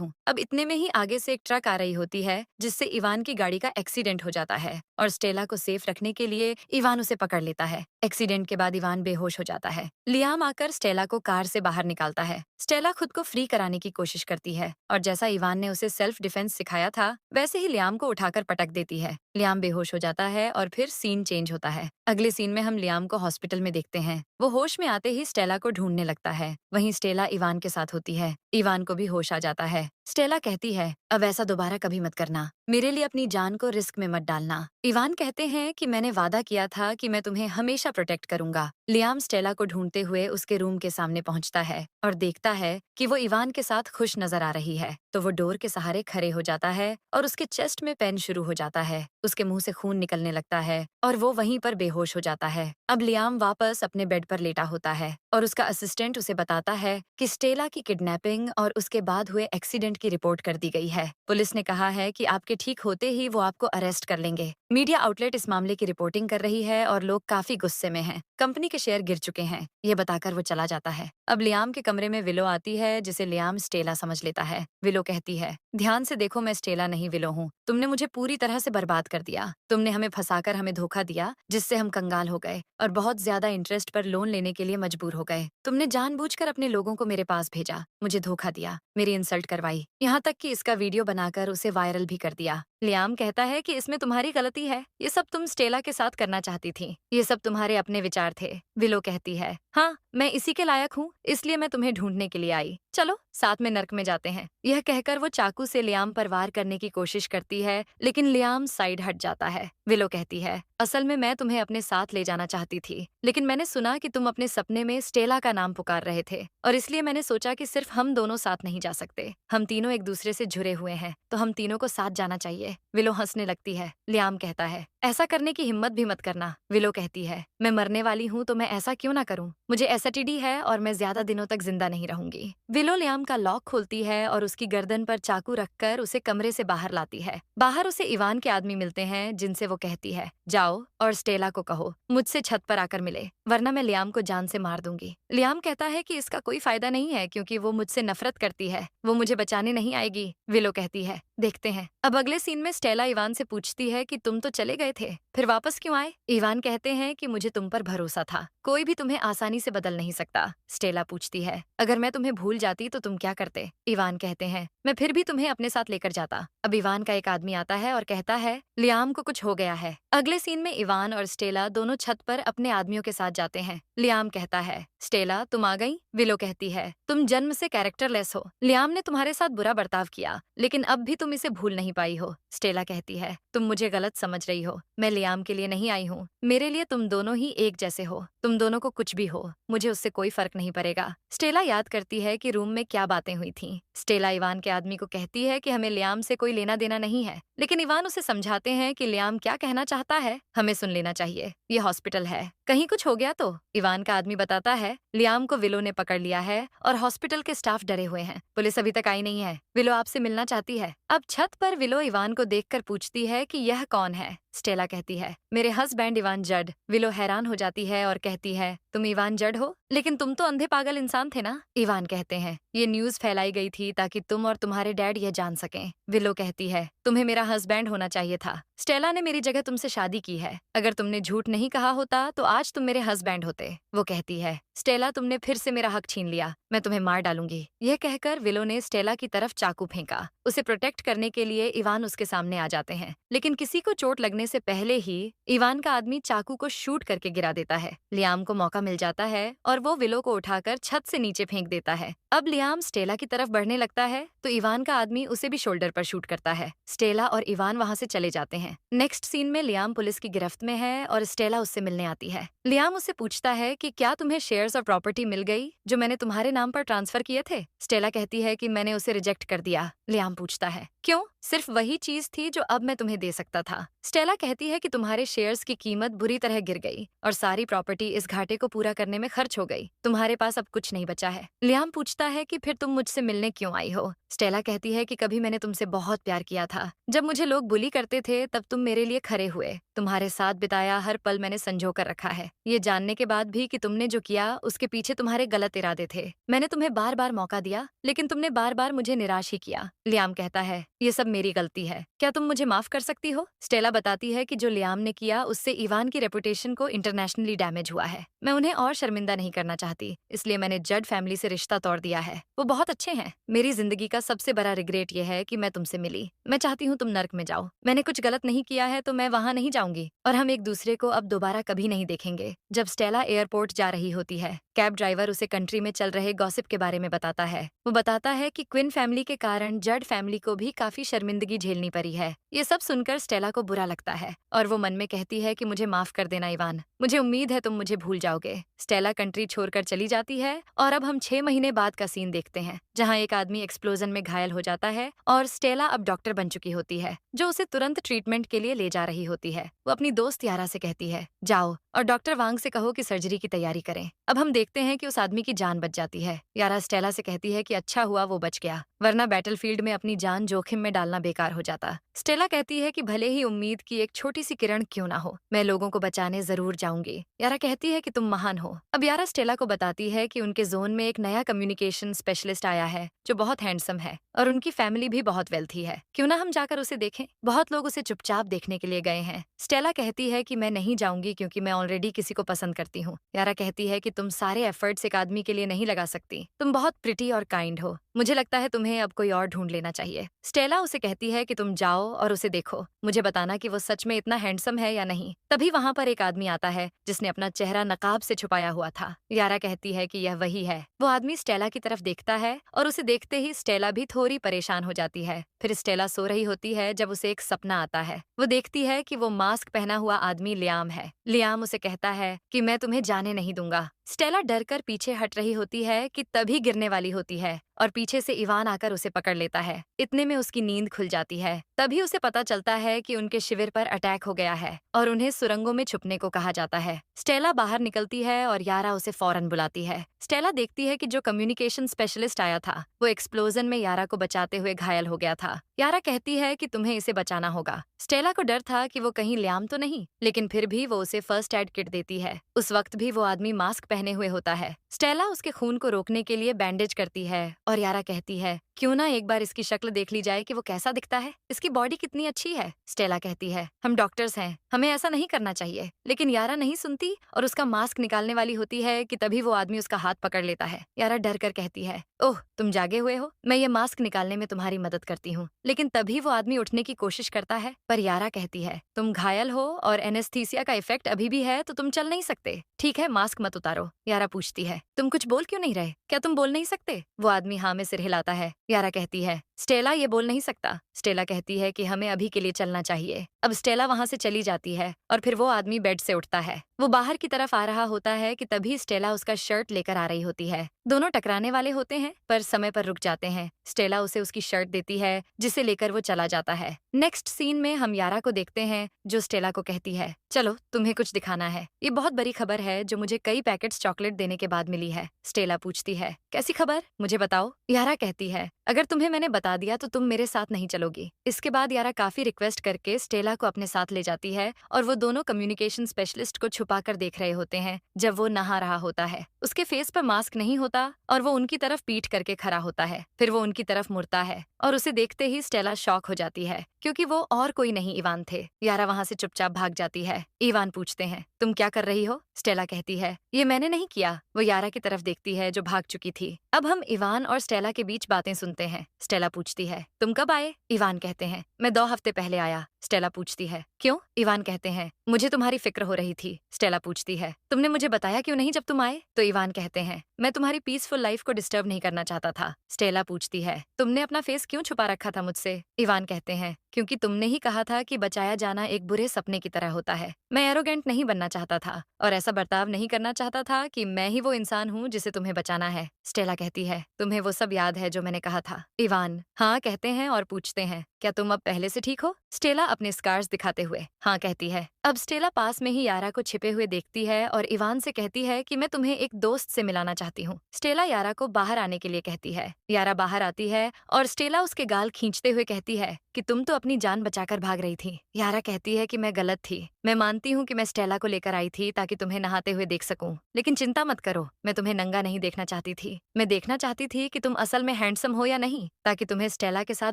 हूँ। अब इतने में ही आगे से एक ट्रक आ रही होती है जिससे इवान की गाड़ी का एक्सीडेंट हो जाता है और स्टेला को सेफ रखने के लिए इवान उसे पकड़ लेता है। एक्सीडेंट के बाद इवान बेहोश हो जाता है। लियाम आकर स्टेला को कार से बाहर निकालता है। स्टेला खुद को फ्री कराने की कोशिश करती है और जैसा इवान ने उसे सेल्फ डिफेंस सिखाया था वैसे ही लियाम को उठाकर पटक देती है। लियाम बेहोश हो जाता है और फिर सीन चेंज होता है। अगले सीन में हम लियाम को हॉस्पिटल में देखते हैं। वो होश में आते ही स्टेला को ढूंढने लगता है। वहीं स्टेला इवान के साथ होती है। इवान को भी होश आ जाता है। स्टेला कहती है, अब ऐसा दोबारा कभी मत करना। मेरे लिए अपनी जान को रिस्क में मत डालना। इवान कहते हैं कि मैंने वादा किया था कि मैं तुम्हें हमेशा प्रोटेक्ट करूंगा। लियाम स्टेला को ढूंढते हुए उसके रूम के सामने पहुंचता है और देखता है कि वो इवान के साथ खुश नजर आ रही है। तो वो डोर के सहारे खड़े हो जाता है और उसके चेस्ट में पेन शुरू हो जाता है। उसके मुंह से खून निकलने लगता है और वो वहीं पर बेहोश हो जाता है। अब लियाम वापस अपने बेड पर लेटा होता है और उसका असिस्टेंट उसे बताता है कि स्टेला की किडनैपिंग और उसके बाद हुए एक्सीडेंट की रिपोर्ट कर दी गई है। पुलिस ने कहा है कि आपके ठीक होते ही वो आपको अरेस्ट कर लेंगे। मीडिया आउटलेट इस मामले की रिपोर्टिंग कर रही है और लोग काफी गुस्से में हैं। कंपनी के शेयर गिर चुके हैं। ये बताकर वो चला जाता है। अब लियाम के कमरे में विलो आती है जिसे लियाम स्टेला समझ लेता है। विलो कहती है, ध्यान से देखो, मैं स्टेला नहीं विलो हूँ। तुमने मुझे पूरी तरह से बर्बाद कर दिया। तुमने हमें फंसाकर हमें धोखा दिया जिससे हम कंगाल हो गए और बहुत ज्यादा इंटरेस्ट पर लोन लेने के लिए मजबूर हो गए। तुमने जानबूझकर अपने लोगों को मेरे पास भेजा, मुझे धोखा दिया, मेरी इंसल्ट करवाई, यहाँ तक कि इसका वीडियो बनाकर उसे वायरल भी कर दिया। लियाम कहता है कि इसमें तुम्हारी गलती है। ये सब तुम स्टेला के साथ करना चाहती थी। ये सब तुम्हारे अपने विचार थे। विलो कहती है, हाँ मैं इसी के लायक हूँ, इसलिए मैं तुम्हें ढूंढने के लिए आई। चलो साथ में नर्क में जाते हैं। यह कहकर वो चाकू से लियाम पर वार करने की कोशिश करती है, लेकिन लियाम साइड हट जाता है। विलो कहती है, असल में मैं तुम्हें अपने साथ ले जाना चाहती थी, लेकिन मैंने सुना कि तुम अपने सपने में स्टेला का नाम पुकार रहे थे और इसलिए मैंने सोचा कि सिर्फ हम दोनों साथ नहीं जा सकते। हम तीनों एक दूसरे से जुड़े हुए हैं, तो हम तीनों को साथ जाना चाहिए। विलो हंसने लगती है। लियाम कहता है, ऐसा करने की हिम्मत भी मत करना। विलो कहती है, मैं मरने वाली हूँ तो मैं ऐसा क्यों ना करूँ। मुझे एसिडिटी है और मैं ज्यादा दिनों तक जिंदा नहीं रहूंगी। विलो लियाम का लॉक खोलती है और उसकी गर्दन पर चाकू रखकर उसे कमरे से बाहर लाती है। बाहर उसे इवान के आदमी मिलते हैं जिनसे वो कहती है, जाओ और स्टेला को कहो मुझसे छत पर आकर मिले, वरना मैं लियाम को जान से मार दूंगी। लियाम कहता है कि इसका कोई फायदा नहीं है क्योंकि वो मुझसे नफरत करती है, वो मुझे बचाने नहीं आएगी। विलो कहती है, देखते हैं। अब अगले सीन में स्टेला इवान से पूछती है कि तुम तो चले गए थे, फिर वापस क्यों आए? इवान कहते हैं कि मुझे तुम पर भरोसा था, कोई भी तुम्हें आसानी से बदल नहीं सकता। स्टेला पूछती है, अगर मैं तुम्हें भूल जाती तो तुम क्या करते? इवान कहते हैं, मैं फिर भी तुम्हें अपने साथ लेकर जाता। अब इवान का एक आदमी आता है और कहता है, लियाम को कुछ हो गया है। अगले सीन में इवान और स्टेला दोनों छत पर अपने आदमियों के साथ जाते हैं। लियाम कहता है, स्टेला तुम आ गई? विलो कहती है, तुम जन्म से कैरेक्टरलेस हो। लियाम ने तुम्हारे साथ बुरा बर्ताव किया, लेकिन अब भी तुम इसे भूल नहीं पाई हो। स्टेला कहती है, तुम मुझे गलत समझ रही हो, मैं लियाम के लिए नहीं आई हूँ। मेरे लिए तुम दोनों ही एक जैसे हो। तुम दोनों को कुछ भी हो, मुझे उससे कोई फर्क नहीं पड़ेगा। स्टेला याद करती है कि रूम में क्या बातें हुई थीं। स्टेला इवान के आदमी को कहती है कि हमें लियाम से कोई लेना देना नहीं है, लेकिन इवान उसे समझाते हैं कि लियाम क्या कहना चाहता है हमें सुन लेना चाहिए। ये हॉस्पिटल है, कहीं कुछ हो गया तो। इवान का आदमी बताता है लियाम को विलो ने पकड़ लिया है और हॉस्पिटल के स्टाफ डरे हुए हैं। पुलिस अभी तक आई नहीं है। विलो आपसे मिलना चाहती है। अब छत पर विलो इवान को देखकर पूछती है कि यह कौन है। स्टेला कहती है मेरे हस्बैंड इवान जड। विलो हैरान हो जाती है और कहती है तुम इवान जड हो, लेकिन तुम तो अंधे पागल इंसान थे ना। इवान कहते हैं ये न्यूज फैलाई गई थी ताकि तुम और तुम्हारे डैड यह जान सकें। विलो कहती है तुम्हें मेरा हस्बैंड होना चाहिए था। स्टेला ने मेरी जगह तुमसे शादी की है। अगर तुमने झूठ नहीं कहा होता तो आज तुम मेरे हस्बैंड होते। वो कहती है स्टेला तुमने फिर से मेरा हक छीन लिया, मैं तुम्हें मार डालूंगी। यह कहकर विलो ने स्टेला की तरफ चाकू फेंका। उसे प्रोटेक्ट करने के लिए इवान उसके सामने आ जाते हैं, लेकिन किसी को चोट लगने से पहले ही इवान का आदमी चाकू को शूट करके गिरा देता है। लियाम को मौका मिल जाता है और वो विलो को उठाकर छत से नीचे फेंक देता है। अब लियाम स्टेला की तरफ बढ़ने लगता है तो इवान का आदमी उसे भी शोल्डर पर शूट करता है। स्टेला और इवान वहां से चले जाते हैं। नेक्स्ट सीन में लियाम पुलिस की गिरफ्त में है और स्टेला उससे मिलने आती है। लियाम उससे पूछता है कि क्या तुम्हें शेयर्स और प्रॉपर्टी मिल गई जो मैंने तुम्हारे नाम पर ट्रांसफर किए थे। स्टेला कहती है कि मैंने उसे रिजेक्ट कर दिया। लियाम पूछता है क्यों? सिर्फ वही चीज थी जो अब मैं तुम्हें दे सकता था। स्टेला कहती है कि तुम्हारे शेयर्स की कीमत बुरी तरह गिर गई और सारी प्रॉपर्टी इस घाटे को पूरा करने में खर्च हो गई। तुम्हारे पास अब कुछ नहीं बचा है। लियाम पूछता है कि फिर तुम मुझसे मिलने क्यों आई हो। स्टेला कहती है कि कभी मैंने तुमसे बहुत प्यार किया था। जब मुझे लोग बुली करते थे तब तुम मेरे लिए खड़े हुए। तुम्हारे साथ बिताया हर पल मैंने संजो कर रखा है, ये जानने के बाद भी कि तुमने जो किया उसके पीछे तुम्हारे गलत इरादे थे। मैंने तुम्हें बार बार मौका दिया, लेकिन तुमने बार बार मुझे निराश ही किया। लियाम कहता है ये सब मेरी गलती है, क्या तुम मुझे माफ कर सकती हो? स्टेला बताती है कि जो लियाम ने किया उससे इवान की रेपुटेशन को इंटरनेशनली डैमेज हुआ है। मैं उन्हें और शर्मिंदा नहीं करना चाहती, इसलिए मैंने जड फैमिली से रिश्ता तोड़ दिया है। वो बहुत अच्छे हैं। मेरी जिंदगी का सबसे बड़ा रिग्रेट ये है कि मैं तुमसे मिली। मैं चाहती हूँ तुम नर्क में जाओ। मैंने कुछ गलत नहीं किया है तो मैं वहाँ नहीं जाऊंगी और हम एक दूसरे को अब दोबारा कभी नहीं देखेंगे। जब स्टेला एयरपोर्ट जा रही होती है, कैब ड्राइवर उसे कंट्री में चल रहे गॉसिप के बारे में बताता है। वो बताता है कि क्विन फैमिली के कारण जड फैमिली को भी काफी शर्मिंदगी झेलनी पड़ी है। ये सब सुनकर स्टेला को बुरा लगता है और वो मन में कहती है कि मुझे माफ कर देना इवान, मुझे उम्मीद है तुम मुझे भूल जाओगे। स्टेला कंट्री छोड़कर चली जाती है और अब हम 6 महीने बाद का सीन देखते हैं, जहाँ एक आदमी एक्सप्लोजन में घायल हो जाता है और स्टेला अब डॉक्टर बन चुकी होती है, जो उसे तुरंत ट्रीटमेंट के लिए ले जा रही होती है। वो अपनी दोस्त यारा से कहती है जाओ और डॉक्टर वांग से कहो कि सर्जरी की तैयारी करें। अब हम देखते हैं कि उस आदमी की जान बच जाती है। यारा स्टेला से कहती है कि अच्छा हुआ वो बच गया, वरना बैटलफील्ड में अपनी जान जोखिम में डालना बेकार हो जाता। स्टेला कहती है कि भले ही उम्मीद की एक छोटी सी किरण क्यों ना हो, मैं लोगों को बचाने जरूर जाऊंगी। यारा कहती है कि तुम महान हो। अब यारा स्टेला को बताती है कि उनके जोन में एक नया कम्युनिकेशन स्पेशलिस्ट आया है जो बहुत हैंडसम है और उनकी फैमिली भी बहुत वेल्थी है। क्यों ना हम जाकर उसे देखें? बहुत लोग उसे चुपचाप देखने के लिए गए हैं। स्टेला कहती है कि मैं नहीं जाऊंगी क्योंकि मैं ऑलरेडी किसी को पसंद करती हूँ। यारा कहती है कि तुम सारे एफर्ट्स एक आदमी के लिए नहीं लगा सकती। तुम बहुत प्रिटी और काइंड हो। मुझे लगता है तुम्हें अब कोई और ढूंढ लेना चाहिए। स्टेला उसे कहती है कि तुम जाओ और उसे देखो, मुझे बताना कि वो सच में इतना हैंडसम है या नहीं। तभी वहां पर एक आदमी आता है जिसने अपना चेहरा नकाब से छुपाया हुआ था। यारा कहती है कि यह वही है। वो आदमी स्टेला की तरफ देखता है और उसे देखते ही स्टेला भी थोड़ी परेशान हो जाती है। फिर स्टेला सो रही होती है जब उसे एक सपना आता है। वो देखती है कि वो मास्क पहना हुआ आदमी लियाम है। लियाम उसे कहता है कि मैं तुम्हें जाने नहीं दूंगा। स्टेला डरकर पीछे हट रही होती है कि तभी गिरने वाली होती है और पीछे से इवान आकर उसे पकड़ लेता है। इतने में उसकी नींद खुल जाती है। तभी उसे पता चलता है कि उनके शिविर पर अटैक हो गया है और उन्हें सुरंगों में छुपने को कहा जाता है। स्टेला बाहर निकलती है और यारा उसे फौरन बुलाती है। स्टेला देखती है कि जो कम्युनिकेशन स्पेशलिस्ट आया था वो एक्सप्लोजन में यारा को बचाते हुए घायल हो गया था। यारा कहती है कि तुम्हें इसे बचाना होगा। स्टेला को डर था कि वो कहीं लियाम तो नहीं, लेकिन फिर भी वो उसे फर्स्ट एड किट देती है। उस वक्त भी वो आदमी मास्क पहने हुए होता है। स्टेला उसके खून को रोकने के लिए बैंडेज करती है और यारा कहती है क्यों ना एक बार इसकी शक्ल देख ली जाए कि वो कैसा दिखता है, इसकी बॉडी कितनी अच्छी है। स्टेला कहती है हम डॉक्टर्स हैं, हमें ऐसा नहीं करना चाहिए, लेकिन यारा नहीं सुनती और उसका मास्क निकालने वाली होती है कि तभी वो आदमी उसका हाथ पकड़ लेता है। यारा डर कर कहती है ओह तुम जागे हुए हो, मैं ये मास्क निकालने में तुम्हारी मदद करती हूँ। लेकिन तभी वो आदमी उठने की कोशिश करता है, पर यारा कहती है तुम घायल हो और एनेस्थीसिया का इफेक्ट अभी भी है तो तुम चल नहीं सकते। ठीक है मास्क मत उतारो। यारा पूछती है तुम कुछ बोल क्यों नहीं रहे, क्या तुम बोल नहीं सकते? वो आदमी हाँ में सिर हिलाता है। यारा कहती है स्टेला ये बोल नहीं सकता। स्टेला कहती है कि हमें अभी के लिए चलना चाहिए। अब स्टेला वहां से चली जाती है और फिर वो आदमी बेड से उठता है। वो बाहर की तरफ आ रहा होता है कि तभी स्टेला उसका शर्ट लेकर आ रही होती है। दोनों टकराने वाले होते हैं पर समय पर रुक जाते हैं। स्टेला उसे उसकी शर्ट देती है जिसे लेकर वो चला जाता है। नेक्स्ट सीन में हम यारा को देखते हैं जो स्टेला को कहती है, चलो तुम्हें कुछ दिखाना है। ये बहुत बड़ी खबर है जो मुझे कई पैकेट्स चॉकलेट देने के बाद मिली है। स्टेला पूछती है, कैसी खबर, मुझे बताओ। यारा कहती है, अगर तुम्हें मैंने बता दिया तो तुम मेरे साथ नहीं चलोगी। इसके बाद यारा काफी रिक्वेस्ट करके स्टेला को अपने साथ ले जाती है और वो दोनों कम्युनिकेशन स्पेशलिस्ट को छुपाकर देख रहे होते हैं जब वो नहा रहा होता है। उसके फेस पर मास्क नहीं होता और वो उनकी तरफ पीठ करके खड़ा होता है। फिर वो उनकी तरफ मुड़ता है और उसे देखते ही स्टेला शॉक हो जाती है क्योंकि वो और कोई नहीं इवान थे। यारा वहां से चुपचाप भाग जाती है। इवान पूछते हैं, तुम क्या कर रही हो? स्टेला कहती है, ये मैंने नहीं किया। वो यारा की तरफ देखती है जो भाग चुकी थी। अब हम इवान और स्टेला के बीच बातें सुनते हैं। स्टेला पूछती है, तुम कब आए? इवान कहते हैं, मैं 2 हफ्ते पहले आया। स्टेला पूछती है, क्यों? इवान कहते हैं, मुझे तुम्हारी फिक्र हो रही थी। स्टेला पूछती है, तुमने मुझे बताया क्यों नहीं जब तुम आए? तो इवान कहते हैं, मैं तुम्हारी पीसफुल लाइफ को डिस्टर्ब नहीं करना चाहता था। स्टेला पूछती है, तुमने अपना फेस क्यों छुपा रखा था मुझसे? इवान कहते हैं, क्योंकि तुमने ही कहा था कि बचाया जाना एक बुरे सपने की तरह होता है। मैं एरोगेंट नहीं बनना चाहता था और ऐसा बर्ताव नहीं करना चाहता था कि मैं ही वो इंसान हूँ जिसे तुम्हें बचाना है। स्टेला कहती है, तुम्हें वो सब याद है जो मैंने कहा था? इवान हाँ कहते हैं और पूछते हैं, क्या तुम अब पहले से ठीक हो? स्टेला अपने स्कार्स दिखाते हुए हाँ कहती है। अब स्टेला पास में ही यारा को छिपे हुए देखती है और इवान से कहती है कि मैं तुम्हें एक दोस्त से मिलाना चाहती हूँ। स्टेला यारा को बाहर आने के लिए कहती है। यारा बाहर आती है और स्टेला उसके गाल खींचते हुए कहती है कि तुम तो अपनी जान बचाकर भाग रही थी। यारा कहती है कि मैं गलत थी। मैं मानती हूँ कि मैं स्टेला को लेकर आई थी ताकि तुम्हें नहाते हुए देख सकूं, लेकिन चिंता मत करो, मैं तुम्हें नंगा नहीं देखना चाहती थी। मैं देखना चाहती थी कि तुम असल में हैंडसम हो या नहीं, ताकि तुम्हें स्टेला के साथ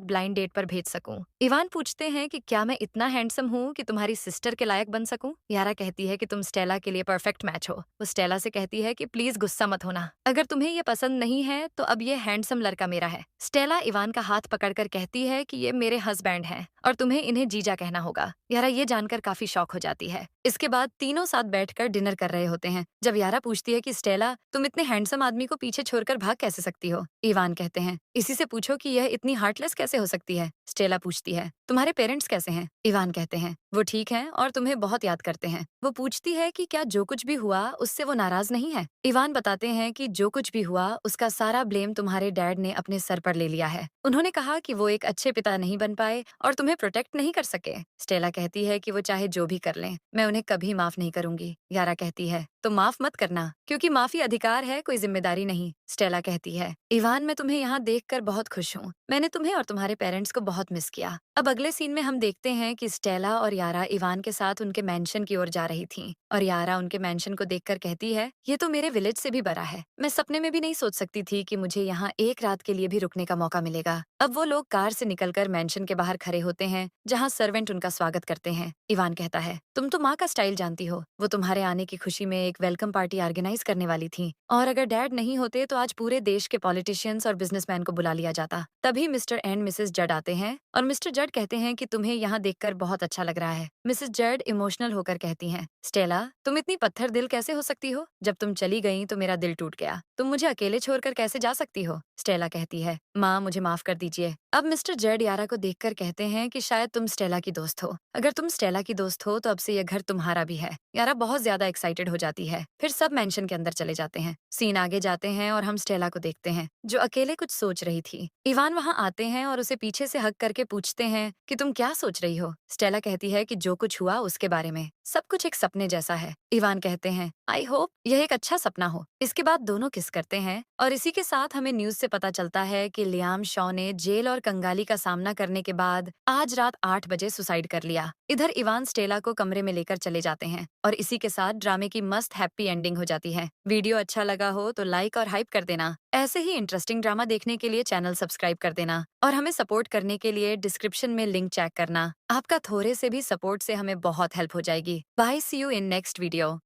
ब्लाइंड डेट पर भेज सकूं। इवान पूछते हैं कि क्या मैं इतना हैंडसम हूँ कि तुम्हारी सिस्टर के लायक बन सकूं? यारा कहती है कि तुम स्टेला के लिए परफेक्ट मैच हो। वो स्टेला से कहती है कि प्लीज गुस्सा मत होना, अगर तुम्हें ये पसंद नहीं है तो अब ये हैंडसम लड़का मेरा है। स्टेला इवान का हाथ पकड़कर कहती है कि ये मेरे हस्बैंड हैं और तुम्हें इन्हें जीजा कहना होगा। यारा ये जानकर काफी शॉक हो जाती है। इसके बाद तीनों साथ बैठकर डिनर कर रहे होते हैं जब यारा पूछती है कि स्टेला, तुम इतने हैंडसम आदमी को पीछे छोड़कर भाग कैसे सकती हो? इवान कहते हैं, इसी से पूछो कि यह इतनी हार्टलेस कैसे हो सकती है। स्टेला पूछती है, तुम्हारे पेरेंट्स कैसे हैं? इवान कहते हैं, वो ठीक हैं और तुम्हें बहुत याद करते हैं। वो पूछती है कि क्या जो कुछ भी हुआ उससे वो नाराज नहीं है? इवान बताते हैं कि जो कुछ भी हुआ उसका सारा ब्लेम तुम्हारे डैड ने अपने सर पर ले लिया है। उन्होंने कहा कि वो एक अच्छे पिता नहीं बन पाए और तुम्हें प्रोटेक्ट नहीं कर सके। स्टेला कहती है कि वो चाहे जो भी कर लें, मैं उन्हें कभी माफ नहीं करूंगी। यारा कहती है, तो माफ मत करना, क्योंकि माफी अधिकार है, कोई जिम्मेदारी नहीं। स्टेला कहती है, इवान मैं तुम्हें यहाँ देखकर बहुत खुश हूँ। मैंने तुम्हें और तुम्हारे पेरेंट्स को बहुत मिस किया। अब अगले सीन में हम देखते हैं कि स्टेला और यारा इवान के साथ उनके मैंशन की ओर जा रही थीं और यारा उनके मैंशन को देखकर कहती है, ये तो मेरे विलेज से भी बड़ा है। मैं सपने में भी नहीं सोच सकती थी कि मुझे यहाँ एक रात के लिए भी रुकने का मौका मिलेगा। अब वो लोग कार से निकलकर मैंशन के बाहर खड़े होते हैं जहाँ सर्वेंट उनका स्वागत करते हैं। इवान कहता है, तुम तो माँ का स्टाइल जानती हो, वो तुम्हारे आने की खुशी में एक वेलकम पार्टी ऑर्गेनाइज करने वाली थी और अगर डैड नहीं होते तो आज पूरे देश के पॉलिटिशियंस और बिजनेसमैन को बुला लिया जाता। तभी मिस्टर एंड मिसेस जड आते हैं और मिस्टर जड कहते हैं कि तुम्हें यहाँ देखकर बहुत अच्छा लग रहा है। मिसेस जड इमोशनल होकर कहती हैं, स्टेला तुम इतनी पत्थर दिल कैसे हो सकती हो? जब तुम चली गई तो मेरा दिल टूट गया। तुम मुझे अकेले छोड़कर कैसे जा सकती हो? स्टेला कहती है, माँ मुझे माफ कर दीजिए। अब मिस्टर जड यारा को देखकर कहते हैं कि शायद तुम स्टेला की दोस्त हो। अगर तुम स्टेला की दोस्त हो तो अब से यह घर तुम्हारा भी है। यारा बहुत ज्यादा एक्साइटेड हो जाती है। फिर सब मेंशन के अंदर चले जाते हैं। सीन आगे जाते हैं और हम स्टेला को देखते हैं जो अकेले कुछ सोच रही थी। इवान वहाँ आते हैं और उसे पीछे से हक करके पूछते हैं कि तुम क्या सोच रही हो? स्टेला कहती है कि जो कुछ हुआ उसके बारे में, सब कुछ एक सपने जैसा है। इवान कहते हैं, आई होप यह एक अच्छा सपना हो। इसके बाद दोनों किस करते हैं और इसी के साथ हमें न्यूज से पता चलता है कि लियाम शॉ ने जेल और कंगाली का सामना करने के बाद आज रात 8 बजे सुसाइड कर लिया। इधर इवान स्टेला को कमरे में लेकर चले जाते हैं और इसी के साथ ड्रामे की मस्त हैप्पी एंडिंग हो जाती है। वीडियो अच्छा लगा हो तो लाइक और हाइप कर देना। ऐसे ही इंटरेस्टिंग ड्रामा देखने के लिए चैनल सब्सक्राइब कर देना और हमें सपोर्ट करने के लिए डिस्क्रिप्शन में लिंक चेक करना। आपका थोड़े से भी सपोर्ट से हमें बहुत हेल्प हो जाएगी। Bye, see you in next video.